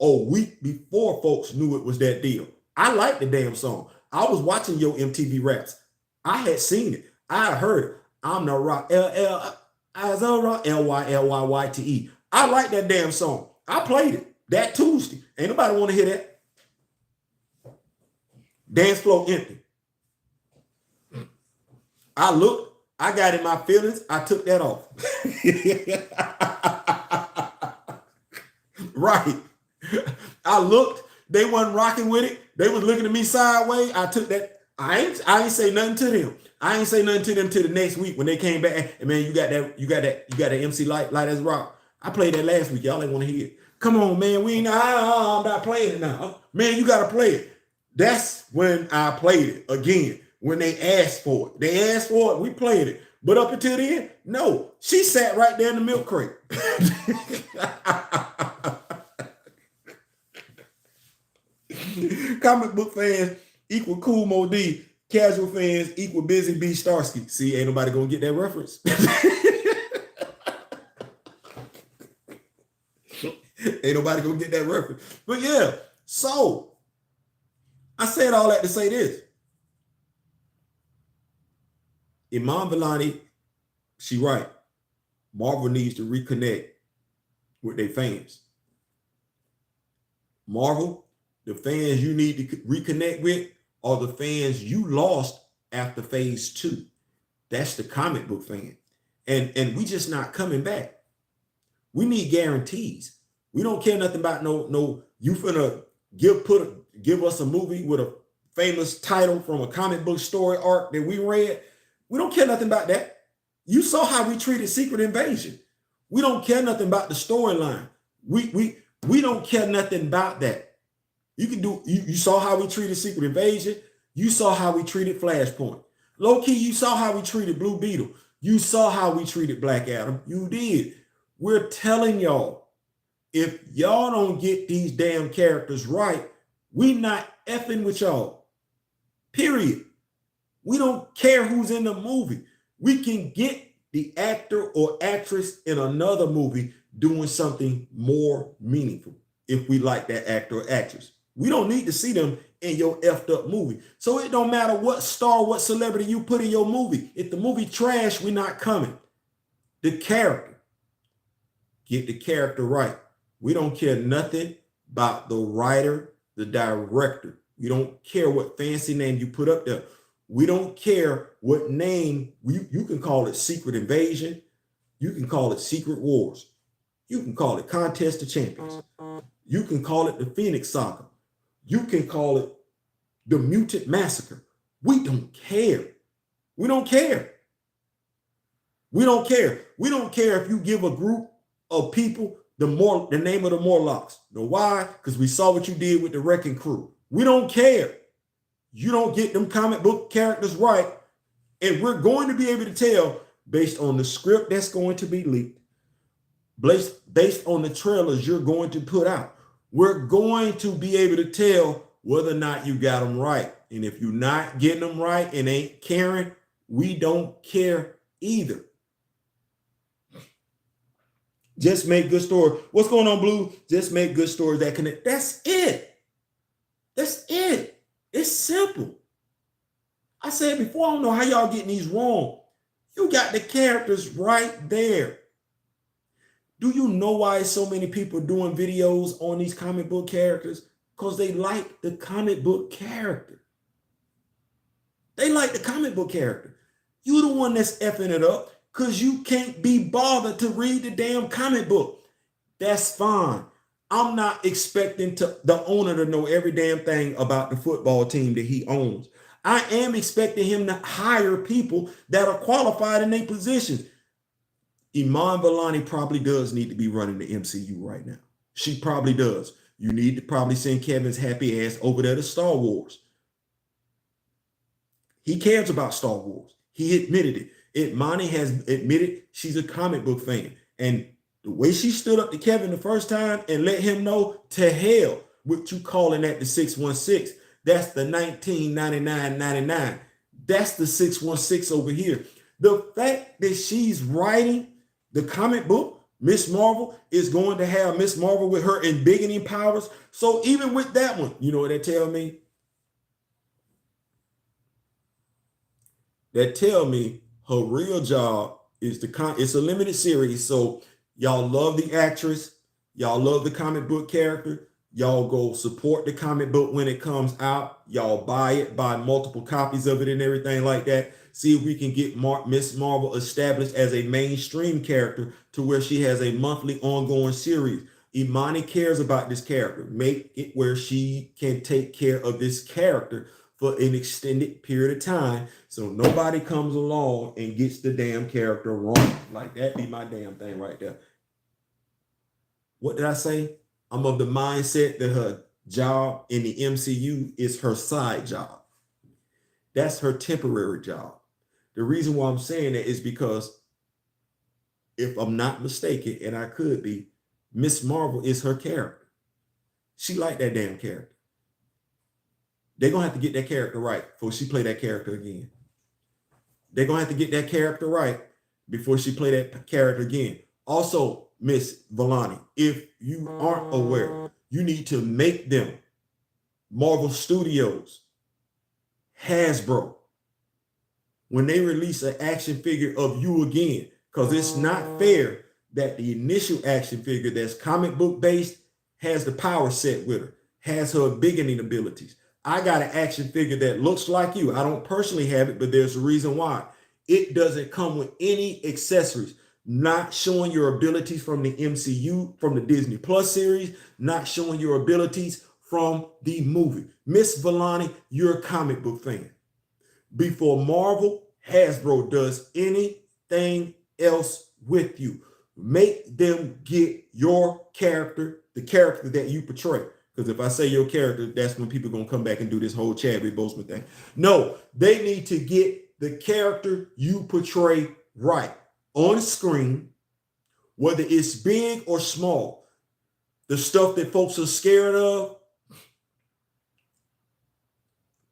a week before folks knew it was that deal. I like the damn song. I was watching your MTV Raps. I had seen it. I heard it. I'm the rock, as a rock, Lylyte. I like that damn song. I played it that Tuesday. Ain't nobody want to hear that. Dance floor empty. I looked, I got in my feelings, I took that off. Right. I looked, they wasn't rocking with it. They was looking at me sideways. I took that. I ain't say nothing to them. I ain't say nothing to them till the next week when they came back. And man, you got that MC Light as rock. I played that last week. Y'all ain't want to hear it. Come on, man. I'm not playing it now. Man, you gotta play it. That's when I played it again. When they asked for it. They asked for it, we played it. But up until then, no. She sat right there in the milk crate. Comic book fans equal Cool Mo D. Casual fans equal Busy B Starsky. See, ain't nobody gonna get that reference. Ain't nobody gonna get that reference. But yeah, so I said all that to say this. Iman Vellani, she right. Marvel needs to reconnect with their fans. Marvel, the fans you need to reconnect with are the fans you lost after phase 2. That's the comic book fan. And we just not coming back. We need guarantees. We don't care nothing about no you finna give us a movie with a famous title from a comic book story arc that we read. We don't care nothing about that. You saw how we treated Secret Invasion. We don't care nothing about the storyline. We don't care nothing about that. You saw how we treated Secret Invasion. You saw how we treated Flashpoint. Low key, you saw how we treated Blue Beetle. You saw how we treated Black Adam. You did. We're telling y'all, if y'all don't get these damn characters right, we not effing with y'all. Period. We don't care who's in the movie. We can get the actor or actress in another movie doing something more meaningful if we like that actor or actress. We don't need to see them in your effed up movie. So it don't matter what star, what celebrity you put in your movie. If the movie trash, we're not coming. The character. Get the character right. We don't care nothing about the writer, the director. We don't care what fancy name you put up there. We don't care what name. You can call it Secret Invasion. You can call it Secret Wars. You can call it Contest of Champions. You can call it the Phoenix Saga. You can call it the Mutant Massacre. We don't care. We don't care. We don't care. We don't care if you give a group of people the name of the Morlocks. You know why? Because we saw what you did with the Wrecking Crew. We don't care. You don't get them comic book characters right, and we're going to be able to tell based on the script that's going to be leaked, based on the trailers you're going to put out. We're going to be able to tell whether or not you got them right. And if you're not getting them right and ain't caring, we don't care either. Just make good stories. What's going on, Blue? Just make good stories that connect. That's it. That's it. It's simple. I said before, I don't know how y'all getting these wrong. You got the characters right there. Do you know why so many people doing videos on these comic book characters? Because they like the comic book character. They like the comic book character. You the one that's effing it up because you can't be bothered to read the damn comic book. That's fine. I'm not expecting the owner to know every damn thing about the football team that he owns. I am expecting him to hire people that are qualified in their positions. Iman Vellani probably does need to be running the MCU right now. She probably does. You need to probably send Kevin's happy ass over there to Star Wars. He cares about Star Wars. He admitted it. Imani has admitted she's a comic book fan. And the way she stood up to Kevin the first time and let him know, to hell with you calling that the 616. That's the 1999. That's the 616 over here. The fact that she's writing the comic book Miss Marvel is going to have Miss Marvel with her embiggening powers. So even with that one, you know what that tell me? That tell me her real job is it's a limited series. So y'all love the actress, y'all love the comic book character, y'all go support the comic book when it comes out, y'all buy it, buy multiple copies of it and everything like that. See if we can get Miss Marvel established as a mainstream character to where she has a monthly ongoing series. Imani cares about this character. Make it where she can take care of this character for an extended period of time so nobody comes along and gets the damn character wrong. Like, that be my damn thing right there. What did I say? I'm of the mindset that her job in the MCU is her side job. That's her temporary job. The reason why I'm saying that is because, if I'm not mistaken, and I could be, Miss Marvel is her character. She like that damn character. They're going to have to get that character right before she play that character again. They're going to have to get that character right before she play that character again. Also, Miss Vellani, if you aren't aware, you need to make them Marvel Studios, Hasbro, when they release an action figure of you again, because it's not fair that the initial action figure that's comic book based has the power set with her, has her beginning abilities. I got an action figure that looks like you. I don't personally have it, but there's a reason why. It doesn't come with any accessories, not showing your abilities from the MCU, from the Disney Plus series, not showing your abilities from the movie. Miss Vellani, you're a comic book fan. Before Marvel, Hasbro does anything else with you, make them get your character, the character that you portray. Because if I say your character, that's when people are going to come back and do this whole Chadwick Boseman thing. No, they need to get the character you portray right on screen, whether it's big or small. The stuff that folks are scared of,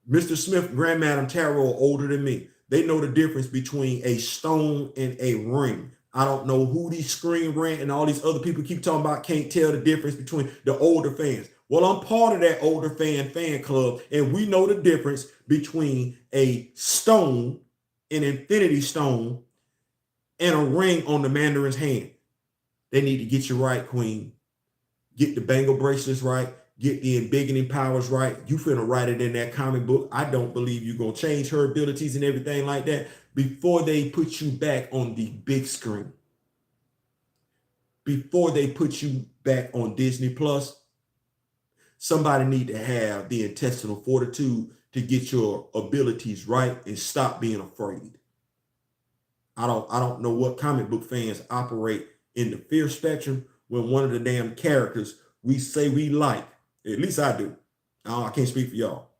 Mr. Smith, Grand Madam Tarot are older than me. They know the difference between a stone and a ring. I don't know who these Screen Rant and all these other people keep talking about can't tell the difference between the older fans. Well, I'm part of that older fan club, and we know the difference between a stone, an infinity stone, and a ring on the Mandarin's hand. They need to get you right, Queen. Get the bangle bracelets right. Get the embiggening powers right. You finna write it in that comic book. I don't believe you're going to change her abilities and everything like that before they put you back on the big screen. Before they put you back on Disney Plus, somebody need to have the intestinal fortitude to get your abilities right and stop being afraid. I don't know what comic book fans operate in the fear spectrum when one of the damn characters we say we like, at least I do. I can't speak for y'all.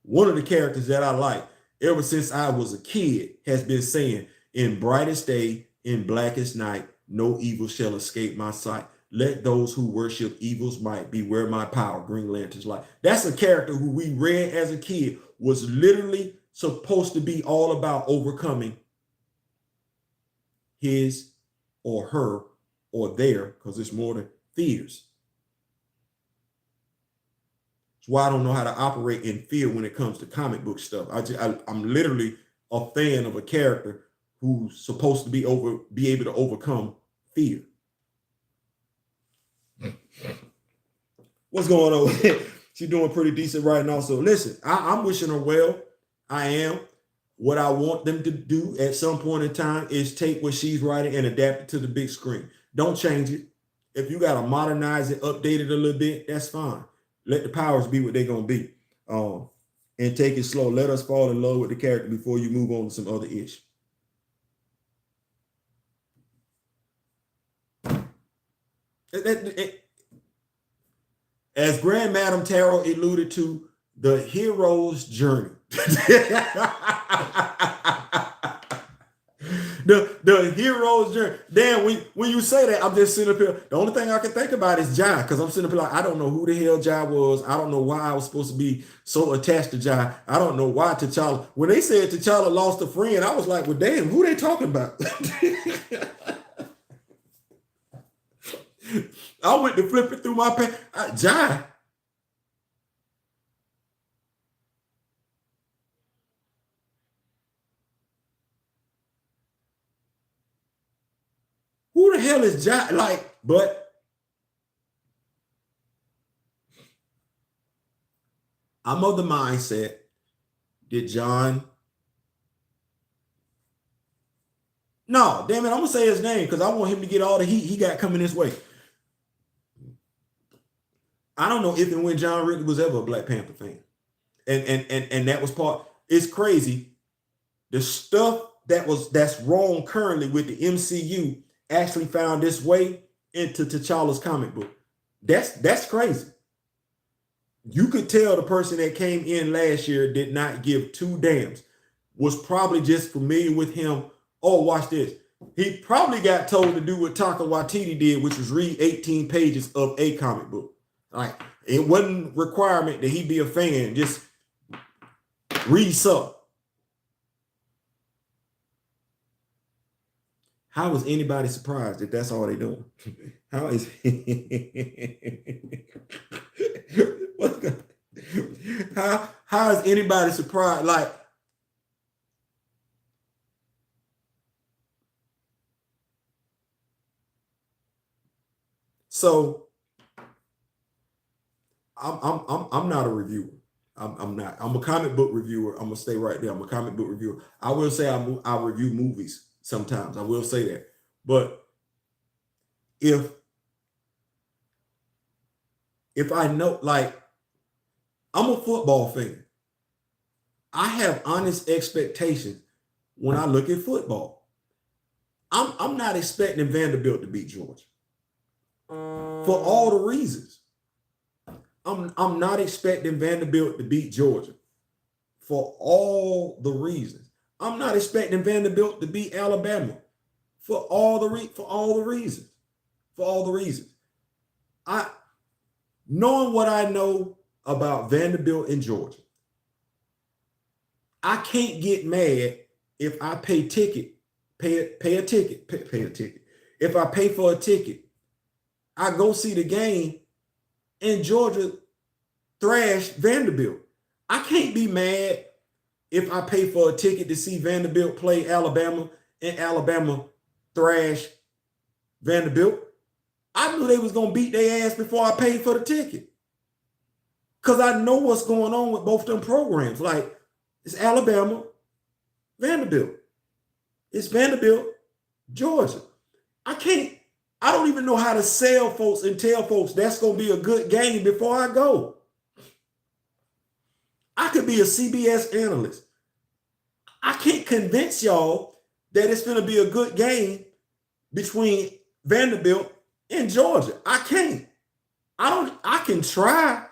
One of the characters that I like ever since I was a kid has been saying, in brightest day, in blackest night, no evil shall escape my sight. Let those who worship evil's might beware my power. Green Lantern's light. That's a character who we read as a kid was literally supposed to be all about overcoming his or her or their, because it's more than fears. That's why I don't know how to operate in fear when it comes to comic book stuff. I'm literally a fan of a character who's supposed to be able to overcome fear. What's going on? She's doing pretty decent right now. So listen, I'm wishing her well. I am. What I want them to do at some point in time is take what she's writing and adapt it to the big screen. Don't change it. If you got to modernize it, update it a little bit, that's fine. Let the powers be what they're going to be. And take it slow. Let us fall in love with the character before you move on to some other ish. As Grand Madam Tarot alluded to, the hero's journey. the hero's journey. Damn, when you say that, I'm just sitting up here. The only thing I can think about is Jai, because I'm sitting up here like, I don't know who the hell Jai was. I don't know why I was supposed to be so attached to Jai. I don't know why T'Challa. When they said T'Challa lost a friend, I was like, well, damn, who they talking about? I went to flip it through my page. Jai. Who the hell is Jai? Like, but I'm of the mindset that John. No, damn it, I'm gonna say his name because I want him to get all the heat he got coming this way. I don't know if and when John Ridley was ever a Black Panther fan. And that was part. It's crazy. The stuff that's wrong currently with the MCU actually found its way into T'Challa's comic book. That's crazy. You could tell the person that came in last year did not give two damns, was probably just familiar with him. Oh, watch this. He probably got told to do what Taika Waititi did, which was read 18 pages of a comic book. Like, it wasn't a requirement that he be a fan. Just read some. How is anybody surprised that that's all they doing? How is how is anybody surprised? Like, so I'm not a reviewer. I'm not. I'm a comic book reviewer. I'm gonna stay right there. I'm a comic book reviewer. I will say I review movies sometimes. I will say that. But if I know, like, I'm a football fan. I have honest expectations when I look at football. I'm not expecting Vanderbilt to beat Georgia for all the reasons. I'm not expecting Vanderbilt to beat Georgia for all the reasons. I'm not expecting Vanderbilt to beat Alabama for all the reasons. Knowing what I know about Vanderbilt and Georgia, I can't get mad if I pay a ticket. If I pay for a ticket, I go see the game and Georgia thrashed Vanderbilt. I can't be mad if I pay for a ticket to see Vanderbilt play Alabama and Alabama thrash Vanderbilt. I knew they was going to beat their ass before I paid for the ticket. Because I know what's going on with both them programs. Like, it's Alabama, Vanderbilt. It's Vanderbilt, Georgia. I don't even know how to sell folks and tell folks that's going to be a good game before I go. I could be a CBS analyst. I can't convince y'all that it's going to be a good game between Vanderbilt and Georgia. I can't. I can try,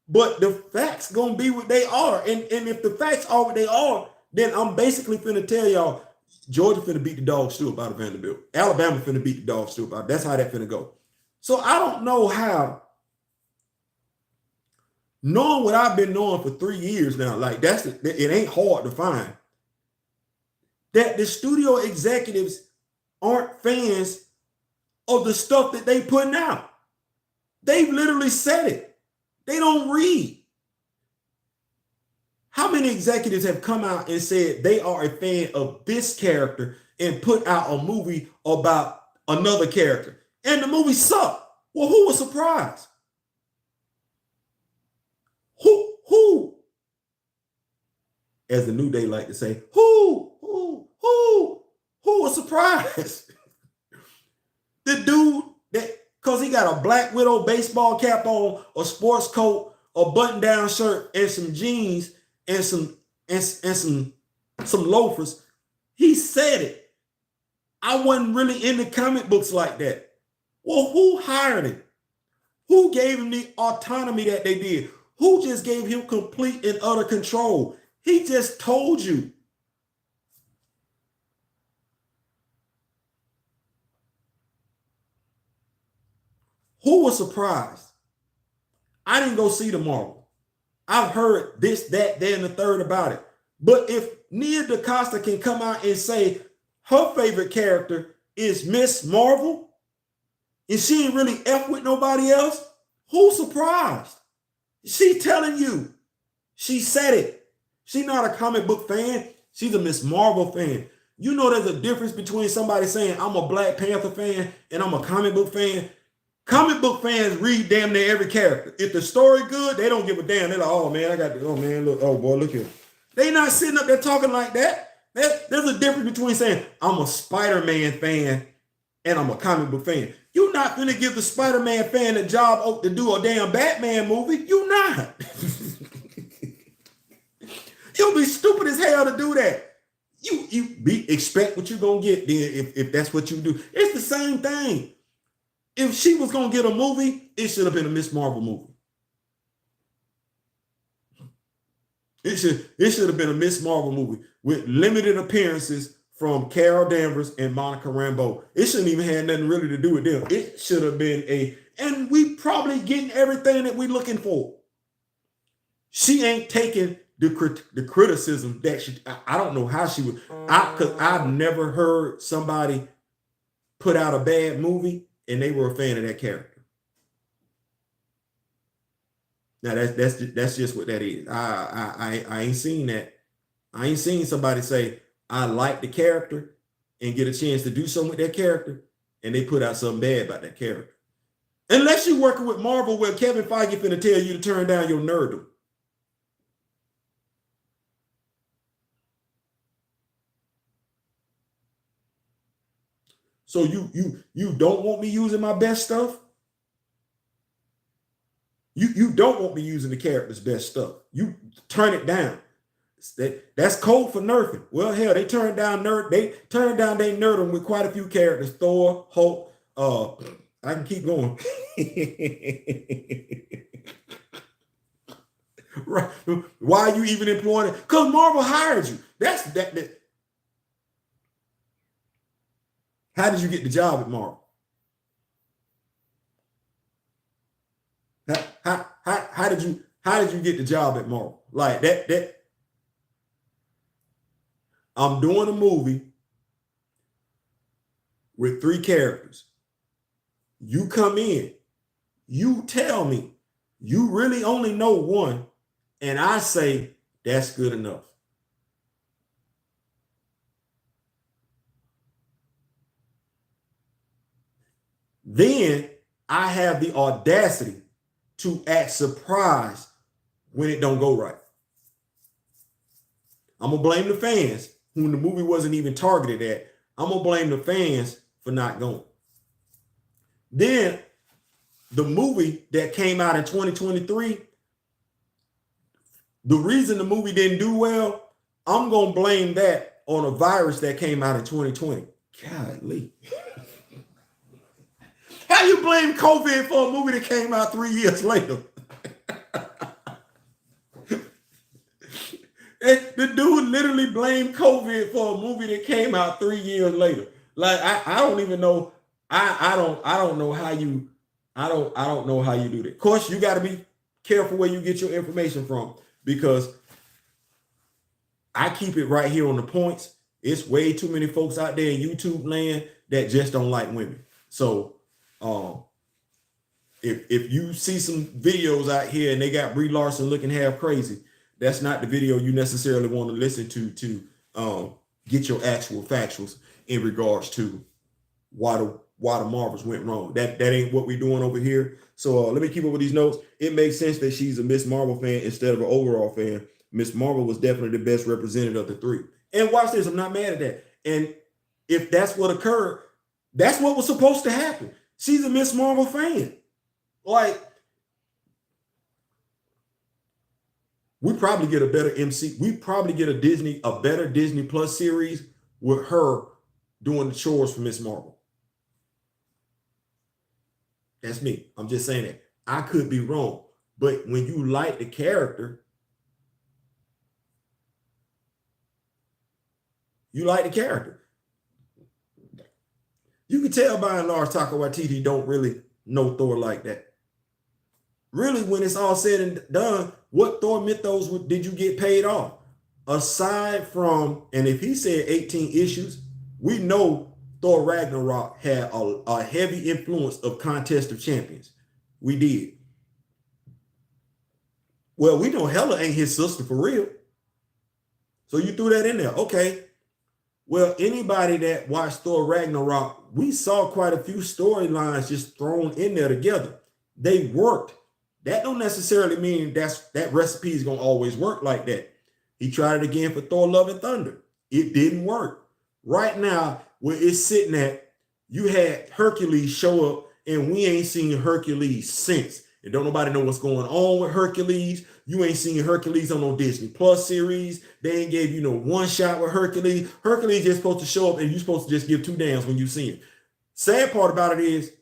but the facts going to be what they are. And if the facts are what they are, then I'm basically finna tell y'all Georgia finna beat the dog still out of Vanderbilt. Alabama finna beat the dog still out. That's how that finna go. So I don't know how, knowing what I've been knowing for 3 years now, like it ain't hard to find, that the studio executives aren't fans of the stuff that they putting out. They've literally said it. They don't read. How many executives have come out and said they are a fan of this character and put out a movie about another character and the movie sucked? Well, who was surprised? Who? As the New Day like to say, who was surprised? The dude that, because he got a Black Widow baseball cap on, a sports coat, a button-down shirt, and some jeans, and some loafers. He said it. I wasn't really into comic books like that. Well, who hired him? Who gave him the autonomy that they did? Who just gave him complete and utter control? He just told you. Who was surprised? I didn't go see the Marvel. I've heard this, that, and the third about it. But if Nia DaCosta can come out and say her favorite character is Miss Marvel, and she ain't really F with nobody else, who's surprised? She telling you. She said it. She's not a comic book fan. She's a Miss Marvel fan. You know there's a difference between somebody saying I'm a Black Panther fan and I'm a comic book fan. Comic book fans read damn near every character. If the story good, they don't give a damn. They're like, oh man, I got to, oh man, look, oh boy, look here. They not sitting up there talking like that. There's a difference between saying I'm a Spider-Man fan and I'm a comic book fan. You're not gonna give the Spider-Man fan a job to do a damn Batman movie. You not. You'll be stupid as hell to do that. You expect what you're gonna get then if that's what you do. It's the same thing. If she was gonna get a movie, it should have been a Miss Marvel movie. It should have been a Miss Marvel movie with limited appearances from Carol Danvers and Monica Rambeau. It shouldn't even have nothing really to do with them. It should have been and we probably getting everything that we're looking for. She ain't taking the criticism that I don't know how she would, because I've never heard somebody put out a bad movie and they were a fan of that character. Now that's just what that is. I ain't seen that. I ain't seen somebody say I like the character and get a chance to do something with that character and they put out something bad about that character. Unless you're working with Marvel where Kevin Feige finna tell you to turn down your nerddom. So you don't want me using my best stuff? You don't want me using the character's best stuff. You turn it down. That's code for nerfing. Well, hell, they turned down their nerdom with quite a few characters. Thor, Hulk, I can keep going. Right. Why are you even employing it? Because Marvel hired you. That. How did you get the job at Marvel? How did you get the job at Marvel? Like that I'm doing a movie with 3 characters. You come in, you tell me you really only know one, and I say that's good enough. Then I have the audacity to act surprised when it don't go right. I'm gonna blame the fans whom the movie wasn't even targeted at. I'm gonna blame the fans for not going. Then the movie that came out in 2023, the reason the movie didn't do well, I'm gonna blame that on a virus that came out in 2020. Golly. How you blame COVID for a movie that came out 3 years later? The dude literally blamed COVID for a movie that came out 3 years later. Like I don't even know. I don't know how you do that. Of course, you got to be careful where you get your information from, because I keep it right here on the points. It's way too many folks out there in YouTube land that just don't like women. So if you see some videos out here and they got Brie Larson looking half crazy, that's not the video you necessarily want to listen to get your actual factuals in regards to why the Marvels went wrong. That ain't what we're doing over here. So let me keep up with these notes. It makes sense that she's a Miss Marvel fan instead of an overall fan. Miss Marvel was definitely the best representative of the 3. And watch this, I'm not mad at that. And if that's what occurred, that's what was supposed to happen. She's a Miss Marvel fan. Like, we probably get a better MC. We probably get a better Disney Plus series with her doing the chores for Miss Marvel. That's me. I'm just saying that. I could be wrong. But when you like the character, you like the character. You can tell by and large Taika Waititi don't really know Thor like that. Really, when it's all said and done, what Thor mythos did you get paid off? Aside from, and if he said 18 issues, we know Thor Ragnarok had a heavy influence of Contest of Champions. We did. Well, we know Hela ain't his sister for real. So you threw that in there. Okay. Well, anybody that watched Thor Ragnarok, we saw quite a few storylines just thrown in there together. They worked. That don't necessarily mean that recipe is going to always work like that. He tried it again for Thor Love and Thunder. It didn't work. Right now, where it's sitting at, you had Hercules show up, and we ain't seen Hercules since. And don't nobody know what's going on with Hercules. You ain't seen Hercules on no Disney Plus series. They ain't gave you no one shot with Hercules. Hercules just supposed to show up, and you're supposed to just give two damns when you see him. Sad part about it is,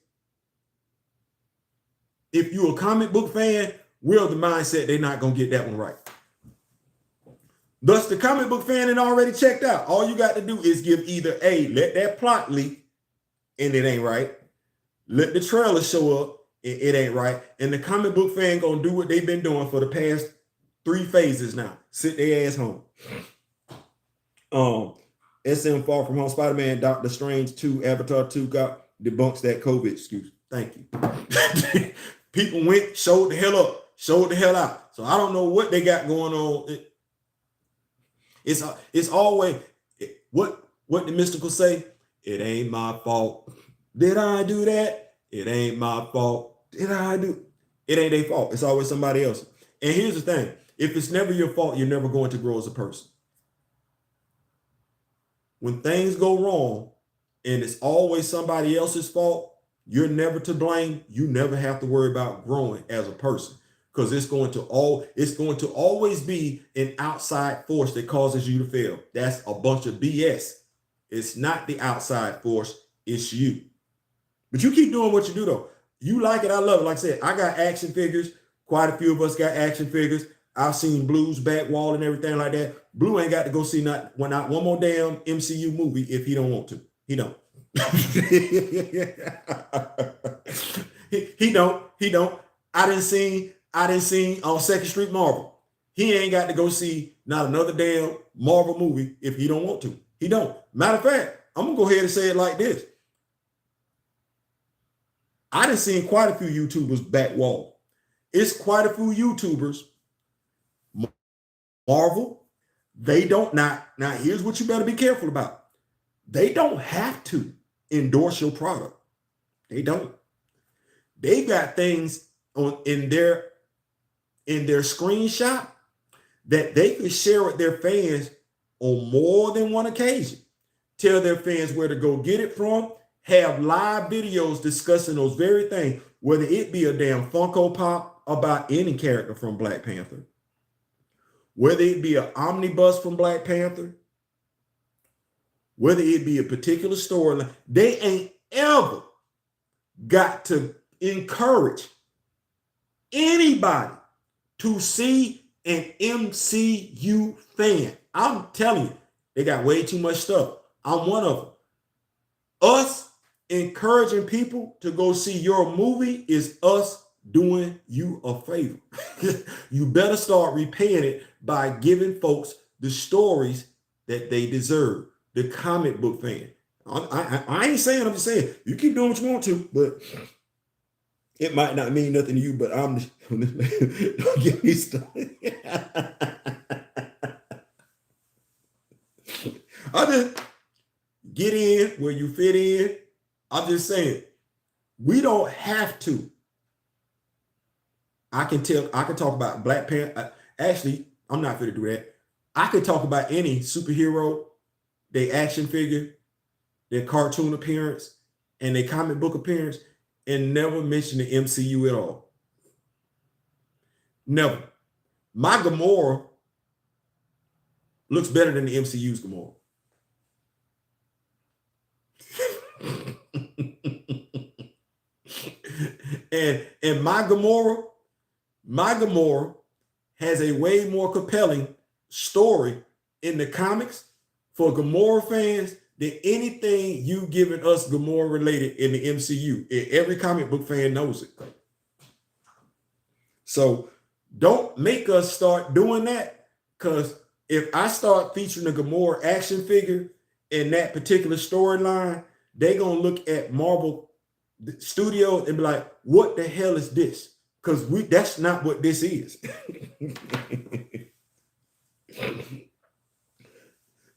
if you're a comic book fan, we're of the mindset they're not going to get that one right. Thus, the comic book fan had already checked out. All you got to do is give either A, let that plot leak, and it ain't right. Let the trailer show up, and it ain't right. And the comic book fan going to do what they've been doing for the past 3 phases now. Sit their ass home. SM Far From Home, Spider-Man, Doctor Strange 2, Avatar 2 got debunks that COVID excuse. Thank you. People went, showed the hell up, showed the hell out. So I don't know what they got going on. It's always what the mystical say. It ain't my fault. Did I do that? It ain't my fault. Did I do? It ain't their fault. It's always somebody else. And here's the thing: if it's never your fault, you're never going to grow as a person. When things go wrong, and it's always somebody else's fault, you're never to blame. You never have to worry about growing as a person, because it's going to always be an outside force that causes you to fail. That's a bunch of BS. It's not the outside force, it's you. But you keep doing what you do though. You like it, I love it. Like I said, I got action figures. Quite a few of us got action figures. I've seen Blue's back wall and everything like that. Blue ain't got to go see not one more damn MCU movie if he don't want to. He don't. He don't. I didn't see on Second Street Marvel. He ain't got to go see not another damn Marvel movie if he don't want to. He don't. Matter of fact, I'm gonna go ahead and say it like this. I done seen quite a few YouTubers back wall. It's quite a few YouTubers. Marvel, they don't now here's what you better be careful about. They don't have to endorse your product. They don't. They got things in their screenshot that they can share with their fans on more than one occasion. Tell their fans where to go get it from. Have live videos discussing those very things, whether it be a damn Funko Pop about any character from Black Panther, whether it be an omnibus from Black Panther, whether it be a particular storyline. They ain't ever got to encourage anybody to see an MCU fan. I'm telling you, they got way too much stuff. I'm one of them. Us encouraging people to go see your movie is us doing you a favor. You better start repaying it by giving folks the stories that they deserve. The comic book fan. I ain't saying, I'm just saying, you keep doing what you want to, but it might not mean nothing to you, but I'm just, don't get me started. I just get in where you fit in. I'm just saying, we don't have to. I can talk about Black Panther. Actually, I'm not going to do that. I could talk about any superhero, their action figure, their cartoon appearance, and their comic book appearance, and never mention the MCU at all. Never. My Gamora looks better than the MCU's Gamora. and my Gamora has a way more compelling story in the comics for Gamora fans than anything you giving us Gamora related in the MCU. Every comic book fan knows it. So don't make us start doing that, because if I start featuring a Gamora action figure in that particular storyline, they gonna look at Marvel Studios and be like, what the hell is this? Because that's not what this is.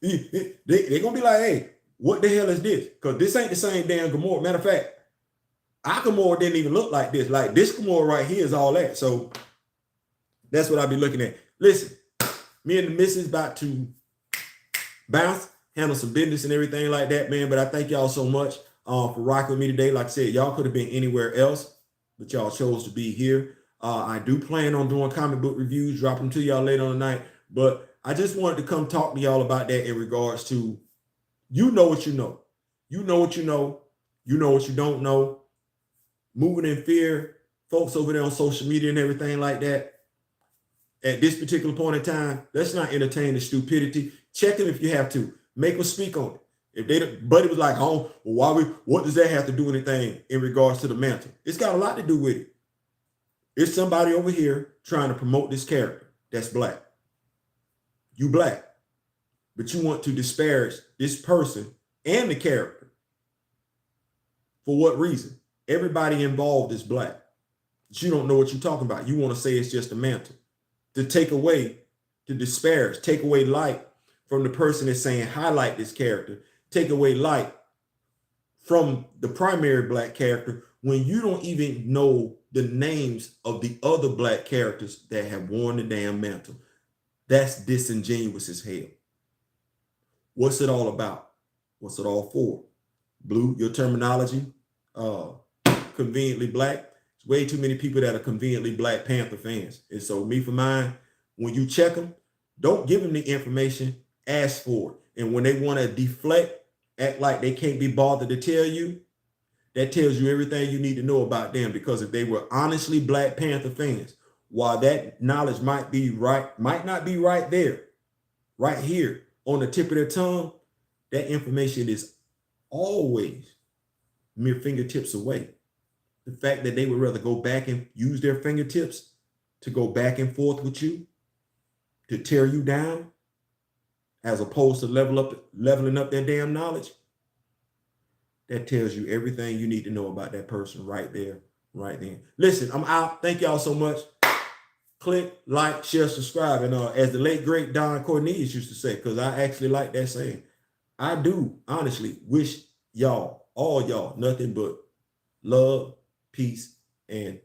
They're gonna be like, hey, what the hell is this? Because this ain't the same damn Gamora. Matter of fact, our Gamora didn't even look like this. Like this Gamora right here is all that. So that's what I'll be looking at. Listen, me and the missus about to bounce, handle some business and everything like that, man. But I thank y'all so much for rocking with me today. Like I said, y'all could have been anywhere else, but y'all chose to be here. I do plan on doing comic book reviews, dropping them to y'all later on the night. But I just wanted to come talk to y'all about that in regards to, you know what you know. You know what you know. You know what you don't know. Moving in fear, folks over there on social media and everything like that. At this particular point in time, let's not entertain the stupidity. Check them if you have to. Make them speak on it. If they, buddy was like, oh, well, what does that have to do anything in regards to the mantle? It's got a lot to do with it. It's somebody over here trying to promote this character that's black. You black, but you want to disparage this person and the character. For what reason? Everybody involved is black. But you don't know what you're talking about. You want to say it's just a mantle. To take away, to disparage, take away light from the person that's saying highlight this character, take away light from the primary black character when you don't even know the names of the other black characters that have worn the damn mantle. That's disingenuous as hell. What's it all about? What's it all for? Blue, your terminology, conveniently black. Way too many people that are conveniently Black Panther fans. And so me for mine, when you check them, don't give them the information, ask for it. And when they want to deflect, act like they can't be bothered to tell you, that tells you everything you need to know about them. Because if they were honestly Black Panther fans, while that knowledge might not be right there, right here on the tip of their tongue, that information is always mere fingertips away. The fact that they would rather go back and use their fingertips to go back and forth with you, to tear you down, as opposed to leveling up their damn knowledge, that tells you everything you need to know about that person right there, right then. Listen, I'm out. Thank y'all so much. Click, like, share, subscribe. And as the late, great Don Cornelius used to say, because I actually like that saying, I do honestly wish y'all, all y'all, nothing but love, peace, and